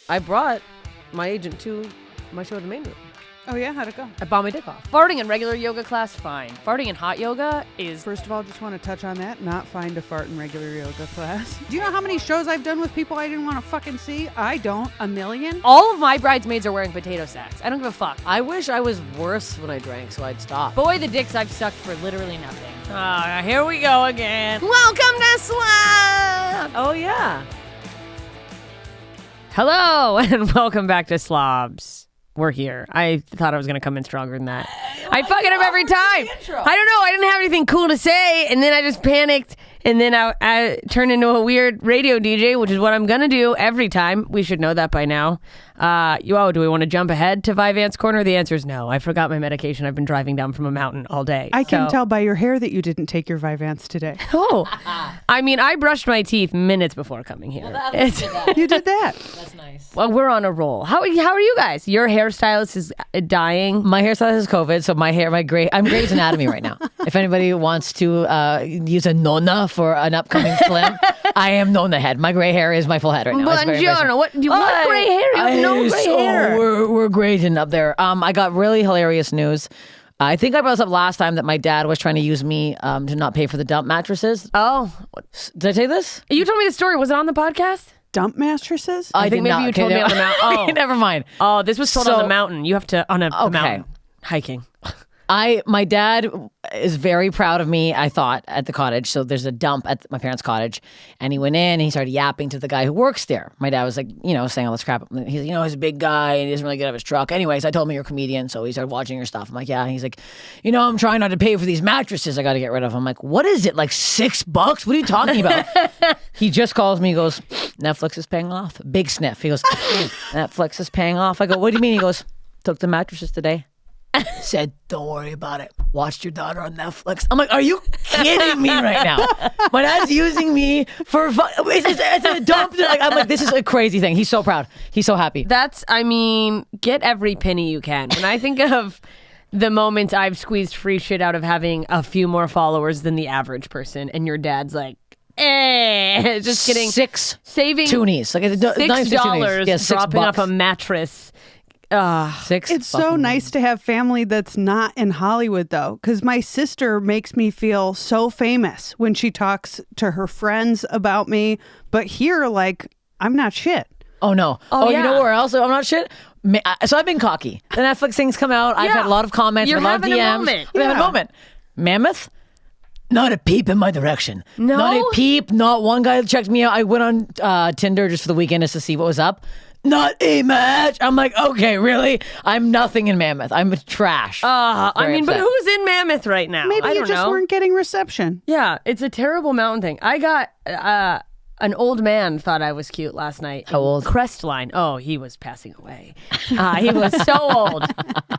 I brought my agent to my show at the main room. Oh yeah, how'd it go? I bought my dick off. Farting in regular yoga class, fine. Farting in hot yoga is... First of all, just want to touch on that. Not fine to fart in regular yoga class. Do you know how many shows I've done with people I didn't want to fucking see? I don't. A million? All of my bridesmaids are wearing potato sacks. I don't give a fuck. I wish I was worse when I drank, so I'd stop. Boy, the dicks I've sucked for literally nothing. Here we go again. Welcome to Slobs! Oh, yeah. Hello, and welcome back to Slobs. We're here. I thought I was going to come in stronger than that. I fuck it up every time. I don't know. I didn't have anything cool to say, and then I just panicked, and then I turned into a weird radio DJ, which is what I'm going to do every time. We should know that by now. Do we want to jump ahead to Vyvanse Corner? The answer is no. I forgot my medication. I've been driving down from a mountain all day. I can tell by your hair that you didn't take your Vyvanse today. Oh. I mean, I brushed my teeth minutes before coming here. You did that. That's nice. Well, we're on a roll. How are you guys? Your hairstylist is dying. My hairstylist is COVID, so I'm Grey's Anatomy right now. If anybody wants to use a Nona for an upcoming film, I am Nona head. My gray hair is my full head right now. Buongiorno. What gray hair? You have no gray hair. We're grading up there. I got really hilarious news. I think I brought this up last time that my dad was trying to use me to not pay for the dump mattresses. Oh. Did I say this? You told me the story. Was it on the podcast? Dump mattresses? I think maybe you told me on the mountain. Oh. Never mind. Oh, this was told on the mountain. You have to, on a mountain, hiking. My dad is very proud of me, I thought, at the cottage. So there's a dump at my parents' cottage. And he went in and he started yapping to the guy who works there. My dad was like, saying all this crap. He's he's a big guy and he doesn't really get out of his truck. Anyways, I told him you're a comedian. So he started watching your stuff. I'm like, yeah. And he's like, I'm trying not to pay for these mattresses I got to get rid of. I'm like, what is it? Like $6? What are you talking about? He just calls me. He goes, Netflix is paying off. Big sniff. He goes, Netflix is paying off. I go, what do you mean? He goes, took the mattresses today. Said, don't worry about it. Watched your daughter on Netflix. I'm like, are you kidding me right now? My dad's using me for fun. It's a dump. I'm like, this is a crazy thing. He's so proud. He's so happy. Get every penny you can. When I think of the moments I've squeezed free shit out of having a few more followers than the average person, and your dad's like, just kidding. Saving toonies. Like $6 yeah, dropping off a mattress. It's so nice to have family that's not in Hollywood, though, because my sister makes me feel so famous when she talks to her friends about me. But here, I'm not shit. Oh, no. Oh, yeah. You know where else I'm not shit? So I've been cocky. The Netflix things come out. I've had a lot of comments, a lot of DMs. You're having a moment. Mammoth? Not a peep in my direction. No? Not a peep. Not one guy checked me out. I went on Tinder just for the weekend just to see what was up. Not a match. I'm like, okay, really? I'm nothing in Mammoth. I'm trash. But who's in Mammoth right now? Maybe you just weren't getting reception. Yeah, it's a terrible mountain thing. I got an old man thought I was cute last night. How old? Crestline. Oh, he was passing away. He was so old.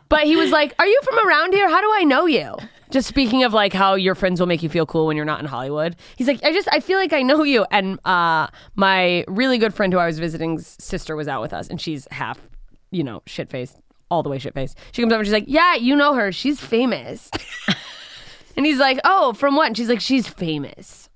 But he was like, are you from around here? How do I know you? Just speaking of how your friends will make you feel cool when you're not in Hollywood. He's like, I feel like I know you. And my really good friend who I was visiting's sister was out with us, and she's half, shit-faced, all the way shit-faced. She comes up and she's like, yeah, you know her. She's famous. And he's like, oh, from what? And she's like, she's famous.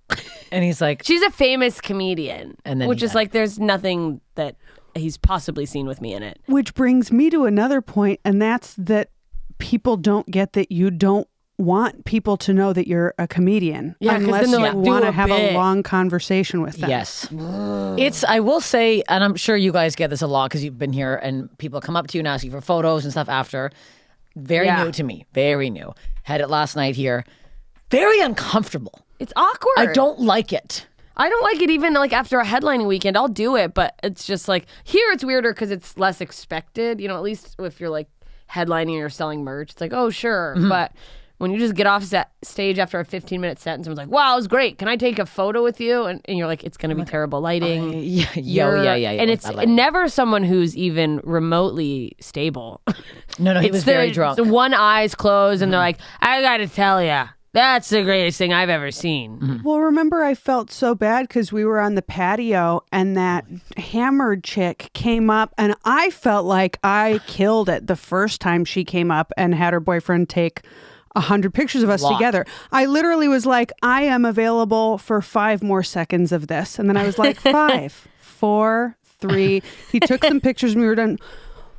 And he's like, she's a famous comedian. And then which is there's nothing that he's possibly seen with me in it. Which brings me to another point, and that's that people don't get that you don't want people to know that you're a comedian unless you want to have a long conversation with them. Yes. I will say, and I'm sure you guys get this a lot because you've been here and people come up to you and ask you for photos and stuff after. Very new to me. Very new. Had it last night here. Very uncomfortable. It's awkward. I don't like it. I don't like it even after a headlining weekend. I'll do it, but it's just here it's weirder because it's less expected. At least if you're headlining or selling merch, it's oh, sure. Mm-hmm. But when you just get off stage after a 15-minute set and someone's like, wow, it was great. Can I take a photo with you? And you're like, it's going to be terrible lighting. Yeah. And it's never someone who's even remotely stable. No, he was very drunk. One eye's closed and they're like, I got to tell you, that's the greatest thing I've ever seen. Mm-hmm. Well, remember I felt so bad because we were on the patio and that hammered chick came up and I felt like I killed it the first time she came up and had her boyfriend take 100 pictures of us together. I literally was like, I am available for 5 more seconds of this. And then I was like, 5, 4, 3. He took some pictures when we were done.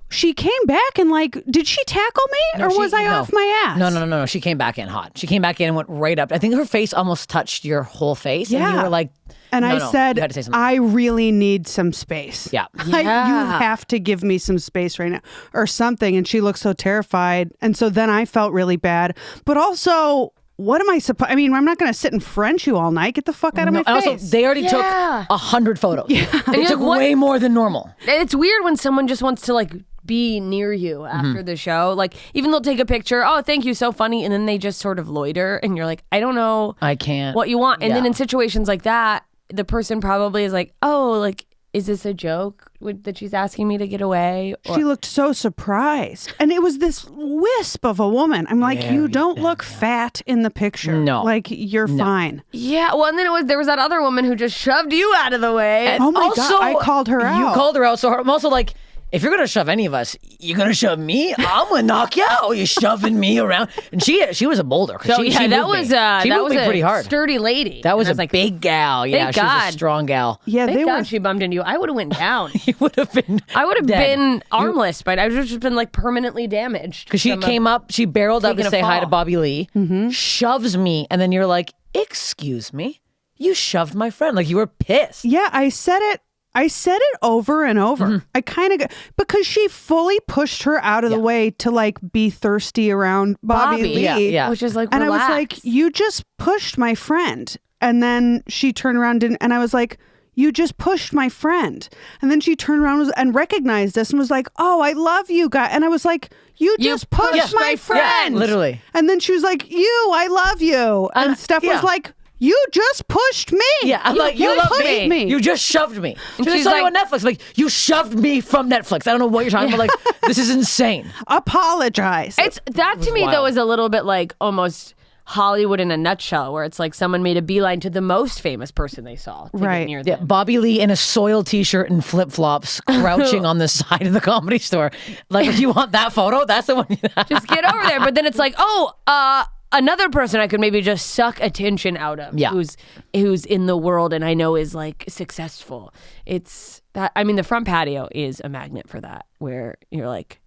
She came back and like, did she tackle me or was I off my ass? No. She came back in hot. She came back in and went right up. I think her face almost touched your whole face. Yeah. And you were like, and no, I said, you had to say something. I really need some space. Yeah. Like, you have to give me some space right now or something. And she looked so terrified. And so then I felt really bad. But also, what am I supposed? I mean, I'm not going to sit and French you all night. Get the fuck out of my face. Also, they already took 100 photos. Yeah. They took way more than normal. It's weird when someone just wants to like be near you after the show. Like, even they'll take a picture. Oh, thank you, so funny. And then they just sort of loiter. And you're like, I don't know. I can't. What you want. And then in situations like that, the person probably is like, oh, like, is this a joke that she's asking me to get away? Or- She looked so surprised. And it was this wisp of a woman. I'm like, you don't look fat in the picture. No. Like, you're fine. Yeah, well, and then there was that other woman who just shoved you out of the way. And Oh my also, God, I called her out. You called her out. So I'm also like, if you're going to shove any of us, you're going to shove me? I'm going to knock you out. You're shoving me around. And she was a boulder. So she that moved was me. that She moved was me a pretty hard. sturdy lady. That was And I a big gal. Yeah, Thank she was God. a strong gal. Yeah, Thank they God were. she bumped into you. I would have went down. You would have been I would have dead. been armless, but I would have just been like permanently damaged. Because she from came up, she barreled up to taking a say hi to fall. Bobby Lee, shoves me, and then you're like, excuse me? You shoved my friend. Like, you were pissed. Yeah, I said it over and over. I kind of because she fully pushed her out of the way to like be thirsty around Bobby Lee. Yeah. Which is like, And relax. I was like, you just pushed my friend. And then she turned around and I was like, you just pushed my friend. And then she turned around and recognized us and was like, oh, I love you guys. And I was like, you just pushed my friend. Yeah, literally. And then she was like, I love you. And Steph was like, you just pushed me. Yeah, I'm like, you love pushed me. You just shoved me. She she's saw you like- on Netflix. Like, you shoved me from Netflix. I don't know what you're talking about. Like, this is insane. Apologize. It's that to me wild. though is a little bit like almost Hollywood in a nutshell, where it's like someone made a beeline to the most famous person they saw to Right. get near Yeah, them. Bobby Lee in a soiled t-shirt and flip-flops, crouching on the side of the Comedy Store. Like, if you want that photo, that's the one. Just get over there. But then it's like, another person I could maybe just suck attention out of. Yeah. Who's in the world and I know is like successful. It's that. I mean, the front patio is a magnet for that, where you're like,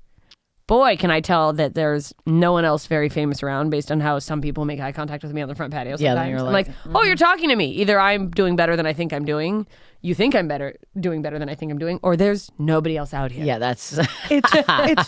boy, can I tell that there's no one else very famous around based on how some people make eye contact with me on the front patio sometimes. Yeah, then you're I'm like, like, oh, you're talking to me. Either I'm doing better than I think I'm doing, you think I'm doing better than I think I'm doing, or there's nobody else out here. Yeah, that's... it's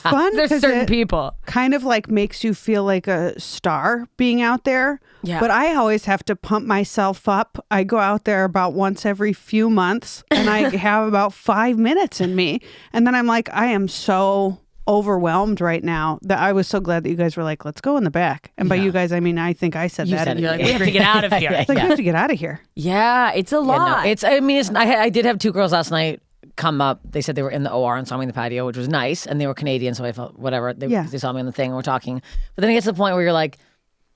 fun There's because certain it people. kind of like makes you feel like a star being out there. Yeah. But I always have to pump myself up. I go out there about once every few months and I have about 5 minutes in me. And then I'm like, I am so overwhelmed right now that I was so glad that you guys were like, let's go in the back. And by you guys, I mean, I think I said that. said it. You're like, we have to get out of here. It's like, we have to get out of here. Yeah, it's a lot. No, it's. I mean, it's. I did have two girls last night come up. They said they were in the OR and saw me in the patio, which was nice, and they were Canadian, so I felt whatever. They saw me on the thing and we're talking. But then it gets to the point where you're like,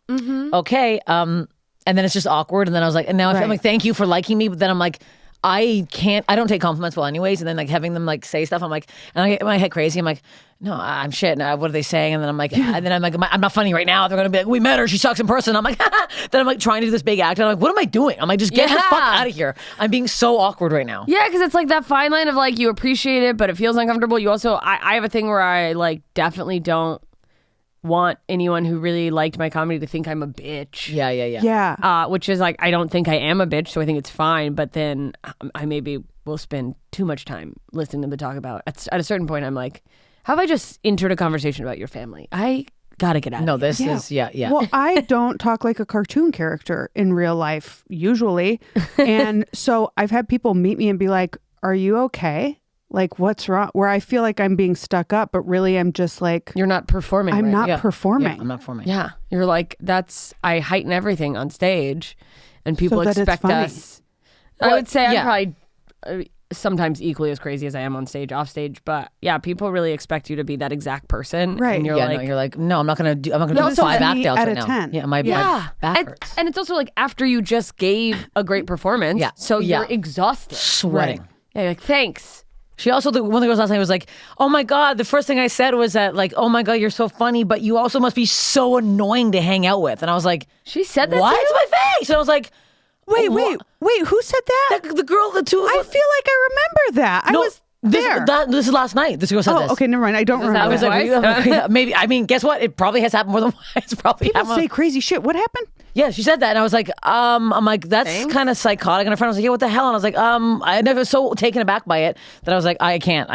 okay, and then it's just awkward. And then I was like, and now I'm like, thank you for liking me. But then I'm like, I don't take compliments well anyways. And then like having them like say stuff, I'm like, and I get my head crazy. I'm like, no, I'm shit. And what are they saying? And then I'm like, I'm not funny right now. They're gonna be like, we met her. She sucks in person. I'm like, then I'm like trying to do this big act. And I'm like, what am I doing? I'm like, just get the fuck out of here. I'm being so awkward right now. Yeah, because it's like that fine line of like you appreciate it, but it feels uncomfortable. You also, I have a thing where I like definitely don't want anyone who really liked my comedy to think I'm a bitch. Yeah. Yeah. Which is like, I don't think I am a bitch, so I think it's fine. But then I maybe will spend too much time listening to them talk about. At a certain point, I'm like, how have I just entered a conversation about your family? I gotta get out. No, of here. this is yeah. Well, I don't talk like a cartoon character in real life usually. And so I've had people meet me and be like, are you okay? Like, what's wrong? Where I feel like I'm being stuck up, but really I'm just like, You're not performing. I'm right. not Yeah. performing. I'm not performing. Yeah, you're like, I heighten everything on stage, and people So that it's expect funny. us. I would say I'm yeah. probably sometimes equally as crazy as I am on stage, off stage. But yeah, people really expect you to be that exact person, Right. And you're Yeah, like, no, you're like, no, I'm not gonna do No, the this is 5 act me outs at right a now. 10. Yeah, my back and, hurts. and it's also like after you just gave a great performance, Yeah. so Yeah. you're exhausted, Sweating. Yeah, you're like, thanks. She also, one of the girls last night was like, oh my God, the first thing I said was that, like, oh my God, you're so funny, but you also must be so annoying to hang out with. And I was like, She said that. what? to you? To my face. And I was like, Wait. Who said that? The girl, the two of I them. feel like I remember that. I was there. This is last night. This girl said this. Okay, never mind. I don't remember. that I was was like, maybe. I mean, guess what? It probably has happened more than once. Probably People happened. say crazy shit. What happened? Yeah, she said that, and I was like, I'm like, that's kind of psychotic. And her friend was like, yeah, what the hell? And I was like, I never was so taken aback by it that I was like, I can't.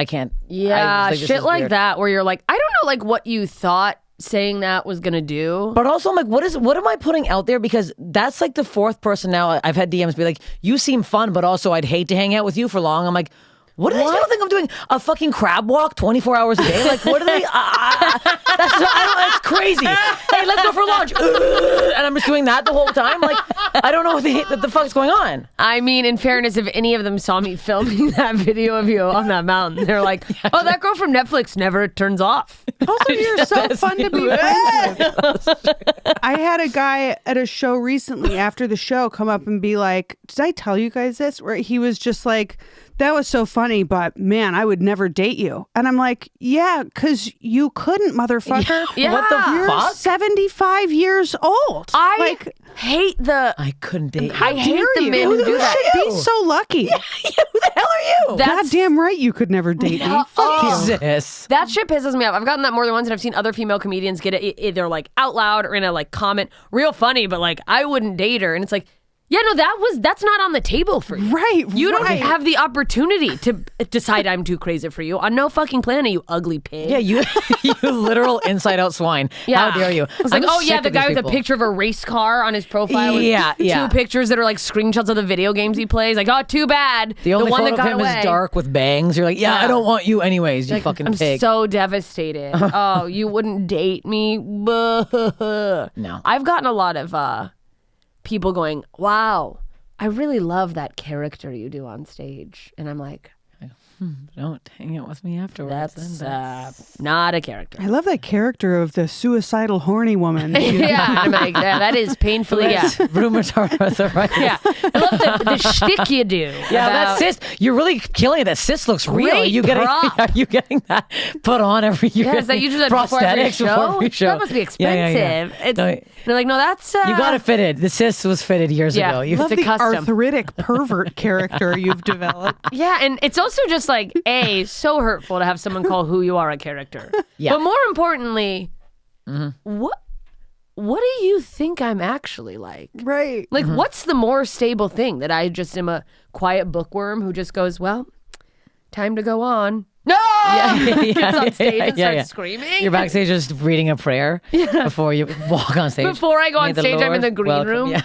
Yeah, this shit is like weird. that where you're like, I don't know, like what you thought saying that was gonna do. But also, I'm like, what am I putting out there? Because that's like the fourth person now. I've had DMs be like, you seem fun, but also I'd hate to hang out with you for long. I'm like, what do these people think I'm doing? A fucking crab walk 24 hours a day? Like, what are they? That's crazy. Hey, let's go for lunch. And I'm just doing that the whole time. Like, I don't know what the fuck's going on. I mean, in fairness, if any of them saw me filming that video of you on that mountain, they're like, oh, that girl from Netflix never turns off. Also, you're so fun to be friends with. I had a guy at a show recently after the show come up and be like, did I tell you guys this? Where he was just like, that was so funny, but man, I would never date you. And I'm like, yeah, because you couldn't, motherfucker. Yeah. What the You're fuck? 75 years old. I hate the. I couldn't date. I hate the you? men who do You that. should be so lucky. Who the hell are you? That's- Goddamn right you could never date me. Fuck you. Jesus. That shit pisses me off. I've gotten that more than once, and I've seen other female comedians get it either like out loud or in a like comment, real funny, but like I wouldn't date her, and it's like, yeah, no, that's not on the table for you. Right, You don't right. have the opportunity to decide I'm too crazy for you. On no fucking planet, you ugly pig. Yeah, you literal inside out swine. Yeah. How dare you? It's like, I'm oh yeah, sick the of these guy with a people. picture of a race car on his profile with Yeah, yeah. two pictures that are like screenshots of the video games he plays. Like, oh, too bad. The only one photo that got of him away. is dark with bangs. You're like, yeah, I don't want you anyways, you Like, fucking I'm pig. so devastated. Oh, you wouldn't date me? No. I've gotten a lot of people going, wow, I really love that character you do on stage. And I'm like, Don't hang out with me afterwards. that's not a character. I love that character of the suicidal horny woman. Yeah, I'm like, that is painfully, yeah. rheumatoid arthritis. Yeah, I love the shtick you do. Yeah, about- that cyst, you're really killing it. That cyst looks real. Great Are you getting prop. are you getting that put on every year? Yeah, is that usually before every prosthetics show? before every show? That must be expensive. It's, No, they're like, no, that's you got it fitted. The cyst was fitted years Yeah. ago. You Love It's a the custom. arthritic pervert character you've developed. Yeah, and it's also just like so hurtful to have someone call who you are a character. Yeah. But more importantly, what do you think I'm actually like? Right. Like, what's the more stable thing, that I just am a quiet bookworm who just goes, well, time to go on. No! Gets on stage and starts screaming. You're backstage just reading a prayer before you walk on stage. Before I go on May the stage, I'm in Lord the green welcome- room. Yeah.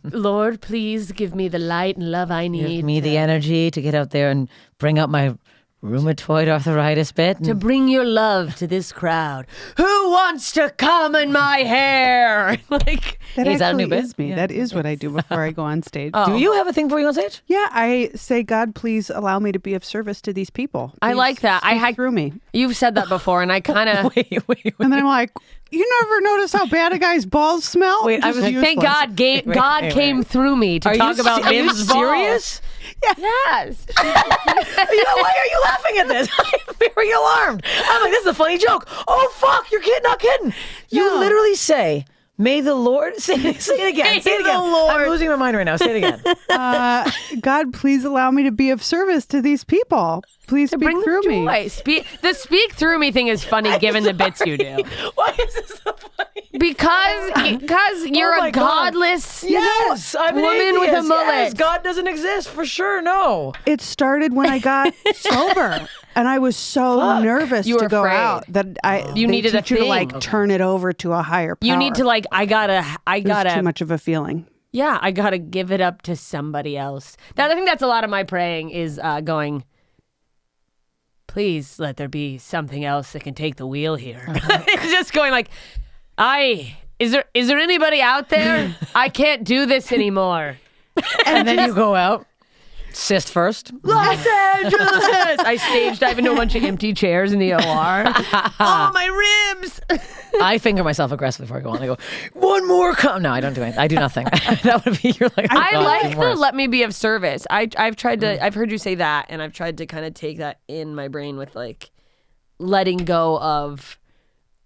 Lord, please give me the light and love I need. Give me the energy to get out there and bring up my rheumatoid arthritis bit. to bring your love to this crowd. Who wants to come in my hair? Like, That Is that a actually new bit? is me. That is what I do before I go on stage. Oh. Do you have a thing before you go on stage? Yeah, I say, God, please allow me to be of service to these people. I Please like that. speak through me. You've said that before, and I kind of. Wait. And then I'm like, you never notice how bad a guy's balls smell? Wait, I Just was- Thank useless. God, God wait. came through me to talk about are you men's balls. serious? Yes. Why are you laughing at this? I'm very alarmed. I'm like, this is a funny joke. Oh, fuck, you're kidding, not kidding. You No. literally say, may the Lord, say it again, May say it the again. Lord. I'm losing my mind right now, say it again. God, please allow me to be of service to these people. Please speak Bring through the me. joy. The speak through me thing is funny given the bits you do. Why is this so funny? Because you're Oh my a God. godless Yes, I'm an woman with a atheist. mullet. Yes, God doesn't exist, for sure, no. It started when I got sober. And I was so nervous You were to go afraid. out that You they needed a teach you to thing. like turn it over to a higher power. You need to like, I It was too gotta, much of a feeling. yeah, I gotta give it up to somebody else. I think that's a lot of my praying is going, please let there be something else that can take the wheel here. It's just going like, is there anybody out there? I can't do this anymore. And then you go out, cyst first. Los Angeles! I stage dive into a bunch of empty chairs in the OR. Oh, my ribs! I finger myself aggressively before I go on. I go, one more No, I don't do anything. I do nothing. That would be, you're like, oh, I God, like even the worse. let me be of service. I've tried to, I've heard you say that, and I've tried to kind of take that in my brain with like letting go of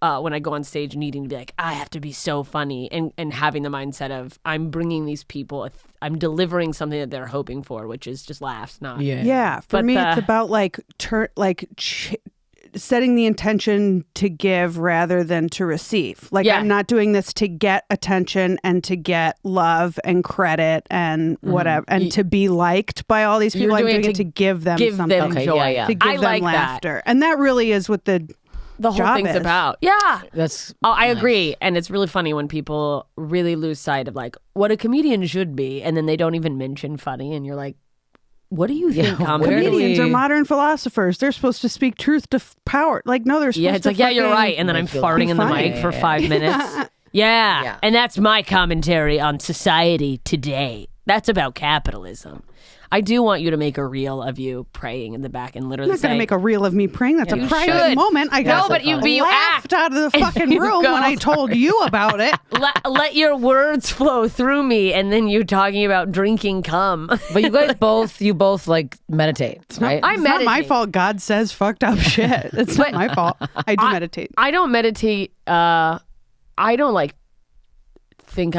when I go on stage needing to be like, I have to be so funny, and having the mindset of I'm bringing these people, I'm delivering something that they're hoping for, which is just laughs, not Yeah, for But me, it's about setting the intention to give rather than to receive. Like, Yeah. I'm not doing this to get attention and to get love and credit and whatever, and to be liked by all these people. You're I'm doing doing it it to give them give something. them Okay, joy. yeah. To give I them like that. laughter. And that really is what the The whole job thing's is. about. Yeah. That's I nice. agree. And it's really funny when people really lose sight of like what a comedian should be, and then they don't even mention funny, and you're like, what do you think where comedy do is? comedians are we- modern philosophers. They're supposed to speak truth to power. Like, no, they're supposed Yeah, it's to like, yeah, you're fucking- right. And then I'm feel farting in the funny. mic for 5 minutes. Yeah. Yeah. And that's my commentary on society today. That's about capitalism. I do want you to make a reel of you praying in the back and literally I'm not going say, to make a reel of me praying. That's You a private should. moment. I No, got but you laughed act. out of the fucking You room go. when I told you about it. let your words flow through me, and then you talking about drinking cum. But you guys both like meditate, right? I It's not my meditate. fault God says fucked up shit. It's not my fault. I do meditate. I don't meditate. I don't like think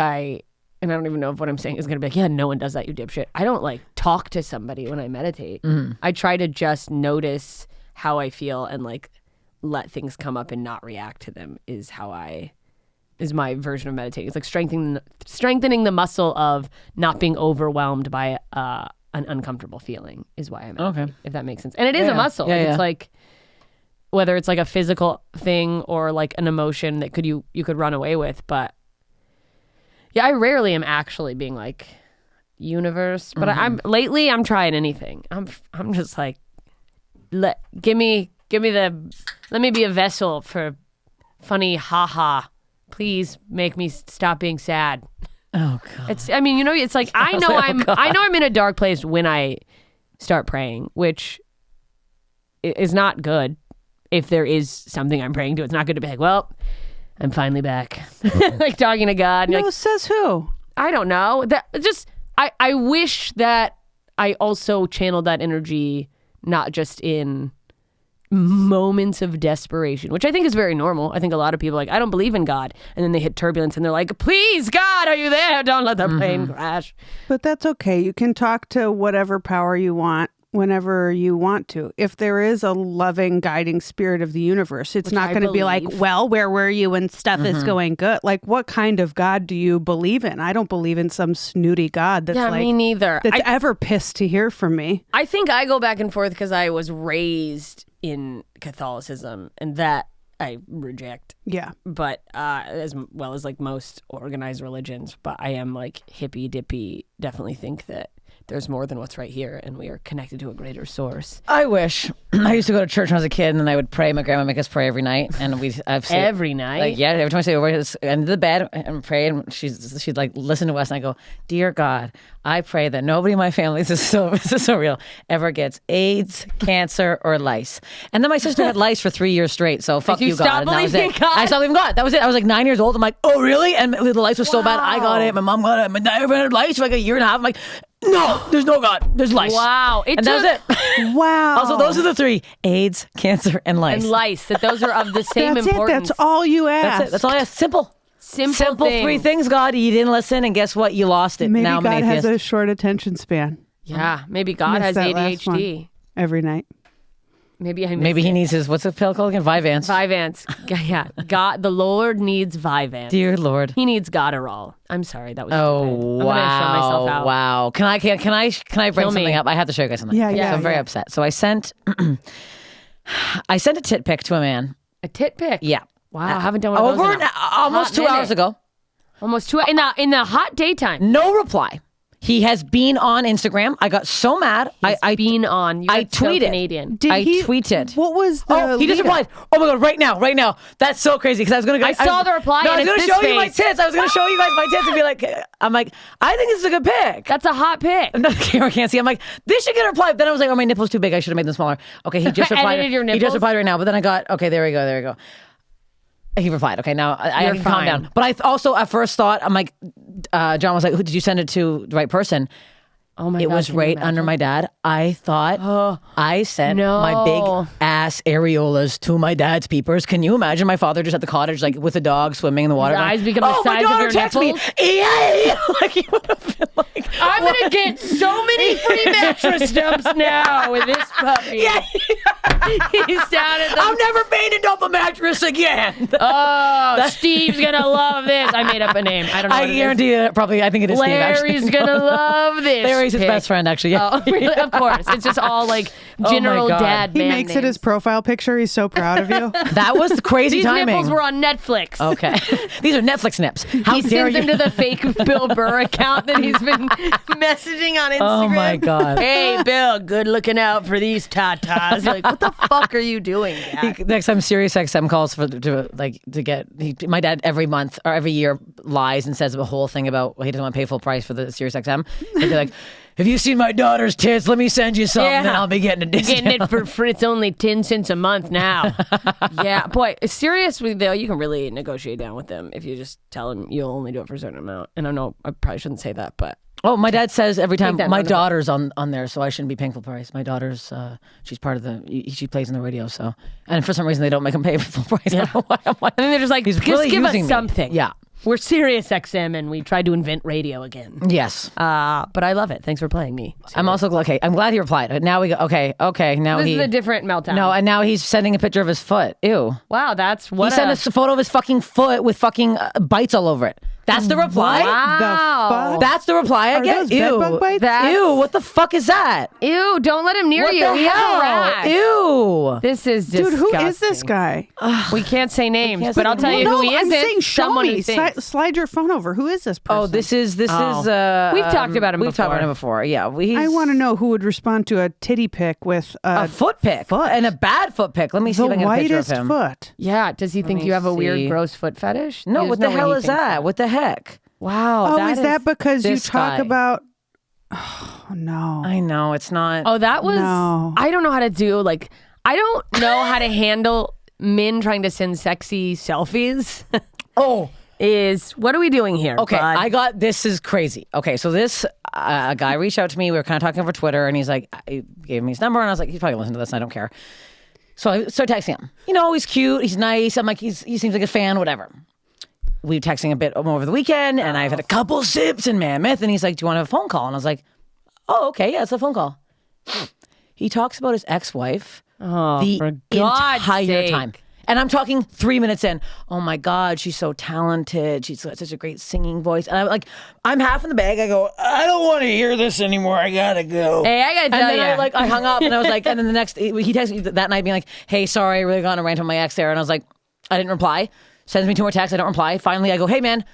and I don't even know if what I'm saying is going to be like, yeah, no one does that, you dipshit. I don't like talk to somebody when I meditate. I try to just notice how I feel and like let things come up and not react to them is my version of meditating. It's like strengthening the muscle of not being overwhelmed by an uncomfortable feeling is why I meditate, Okay. if that makes sense. And it is Yeah. a muscle. Yeah, Like, yeah. It's like whether it's like a physical thing or like an emotion that you could run away with, but yeah, I rarely am actually being like universe, but I'm trying anything. I'm just like let me be a vessel for funny haha. Please make me stop being sad. Oh god. It's it's like I know I'm in a dark place when I start praying, which is not good. If there is something I'm praying to, it's not good to be like, well, I'm finally back. Like talking to God. And you're No, like, says who? I don't know. That just I wish that I also channeled that energy not just in moments of desperation, which I think is very normal. I think a lot of people are like, I don't believe in God, and then they hit turbulence and they're like, please God, are you there? Don't let the plane crash. But that's okay. You can talk to whatever power you want whenever you want to. If there is a loving, guiding spirit of the universe, it's not I going to be like, believe. well, where were you when stuff is going good? Like, what kind of God do you believe in? I don't believe in some snooty God that's Yeah, like, me neither. that's ever pissed to hear from me. I think I go back and forth because I was raised in Catholicism, and that I reject. Yeah. But as well as like most organized religions, but I am like hippy dippy. Definitely think that there's more than what's right here, and we are connected to a greater source. I wish. I used to go to church when I was a kid, and then I would pray. My grandma would make us pray every night, and I've said Every night. like, yeah, every time I say over the end of the bed and pray, and she'd like listen to us, and I go, "Dear God, I pray that nobody in my family, this is so real, ever gets AIDS, cancer, or lice." And then my sister had lice for 3 years straight, so fuck you you, God. stop And that was believing it. God? I stopped believing God. That was it. I was like 9 years old. I'm like, oh really? And the lice was so bad. I got it. My mom got it. My dad had lice for like a year and a half. I'm like, no, there's no God. There's lice. Wow. And that was it. Wow. Also, those are the three: AIDS, cancer, and lice. And lice, that those are of the same That's it. importance. That's all you ask. That's it. That's all I ask. Simple. Simple things. 3 things, God. You didn't listen, and guess what? You lost it. Maybe now I'm God an has atheist. a short attention span Yeah, maybe God has Missed that last ADHD. every night. Maybe I missed Maybe he it. needs his, what's the pill called again? Vyvanse. Vyvanse. Yeah, God, the Lord needs Vyvanse. Dear Lord. He needs Gotterall. I'm sorry, that was Oh, stupid. I'm wow. gonna show myself out. Wow. Can I bring Kill me. something up? I have to show you guys something. Yeah, Okay, yeah, so I'm very yeah. upset. So I sent a tit pic to a man. A tit pic. Yeah. Wow, I haven't done one of those in a almost hot 2 hours minute. ago. Almost 2 in the hot daytime. No reply. He has been on Instagram. I got so mad. I Been on. You I got so tweeted. Canadian. Did I he, tweeted. What was the Oh, he just lead-up? replied. Oh my god! Right now. That's so crazy because I was gonna go. I saw the reply No, I and was it's gonna this show you my face. tits. I was gonna show you guys my tits and be like, I'm like, I think this is a good pic. That's a hot pic. No, the camera can't see. I'm like, this should get a reply. Then I was like, oh, my nipple's too big. I should have made them smaller. Okay, he just replied. Edited your He nipples? just replied right now. But then I got, okay, there we go. He replied. Okay, now I You're can calm fine. down. But I also at first thought, I'm like, John was like, who did you send it to? The right person? Oh my It God, was can you right under imagine? my dad. I thought I sent my big ass areolas to my dad's peepers. Can you imagine my father just at the cottage, like with a dog swimming in the water? His going, eyes become the oh, my size of daughter your texted me. nipples? Yay! Like he would have been like, I'm gonna get so many free mattress dumps now with this puppy. yeah. He's down at the. I'm never painting up a mattress again. Oh, Steve's gonna love this. I made up a name. I don't know. I what it is. guarantee you, probably. I think it is Steve. Larry's Actually. gonna love this. Larry's his pic. best friend, actually. Yeah. Oh, really? Of course. It's just all like general God. dad. He man makes names. it his profile picture. He's so proud of you. That was the crazy These timing. nipples were on Netflix. Okay, these are Netflix nips. How He dare sends you? them to the fake Bill Burr account that he's been messaging on Instagram. Oh my God. Hey Bill, good looking out for these tatas. You're like, what the fuck are you doing, Dad? Next time SiriusXM calls to get my dad every month or every year lies and says a whole thing about he doesn't want to pay full price for the SiriusXM. He'd be like, "Have you seen my daughter's tits? Let me send you something, and I'll be getting a discount." Getting it for free. It's only 10 cents a month now. Yeah, boy, seriously though, you can really negotiate down with them if you just tell them you'll only do it for a certain amount. And I know I probably shouldn't say that, but Oh, my dad says every time that my note of it. daughter's on there, so I shouldn't be paying full price. My daughter's she's part of she plays in the radio, so and for some reason they don't make him pay full price. I don't know why. I'm like, I think they're just like, he's just really give us using me. something. Yeah. We're Sirius XM and we tried to invent radio again. Yes. But I love it. Thanks for playing me. I'm also okay. I'm glad he replied. Now we go. Okay. Now This he. is a different meltdown. No, and now he's sending a picture of his foot. Ew. Wow, that's what He sent us a photo of his fucking foot with fucking bites all over it. That's the reply. Wow. The fuck? That's the reply I Are get. those Ew. bedbug bites? That's- Ew. What the fuck is that? Ew, don't let him near What you. the He has a hell? rash. Ew. This is Dude, disgusting. who is this guy? We can't say names, can't but say I'll tell names. you no, who he I'm isn't. saying show Someone me. who thinks. Slide your phone over. Who is this person? Oh, this is. We've talked about him We've talked before. about him before. Yeah. I want to know who would respond to a titty pic with a foot pic and a bad foot pic. Let me see the if I can get a picture of whitest him. foot. Yeah, does he think me you have a weird, see. gross foot fetish? No, There's what no the way hell he is thinks that? What the heck? Wow. Oh, is that because you this talk guy. about? Oh no. I know it's not. Oh, that was. No. I don't know how to do. Like, I don't know how to handle men trying to send sexy selfies. Oh. What are we doing here? Okay, bud? this is crazy. Okay, so this a guy reached out to me. We were kind of talking over Twitter, and he's like, he gave me his number, and I was like, he's probably listening to this, and I don't care. So I started texting him. You know, he's cute, he's nice. I'm like, he seems like a fan, whatever. We were texting a bit over the weekend, and I've had a couple sips in Mammoth, and he's like, do you want to have a phone call? And I was like, oh, okay, yeah, it's a phone call. He talks about his ex-wife the for God's entire sake. time. And I'm talking 3 minutes in. Oh my God, she's so talented. She's got such a great singing voice. And I'm like, I'm half in the bag. I go, I don't want to hear this anymore. I gotta go. Hey, I gotta tell And then you. I hung up, and I was like, and then the next, he texted me that night being like, hey, sorry, I really got on a rant on my ex there. And I was like, I didn't reply. Sends me 2 more texts. I don't reply. Finally, I go, hey man,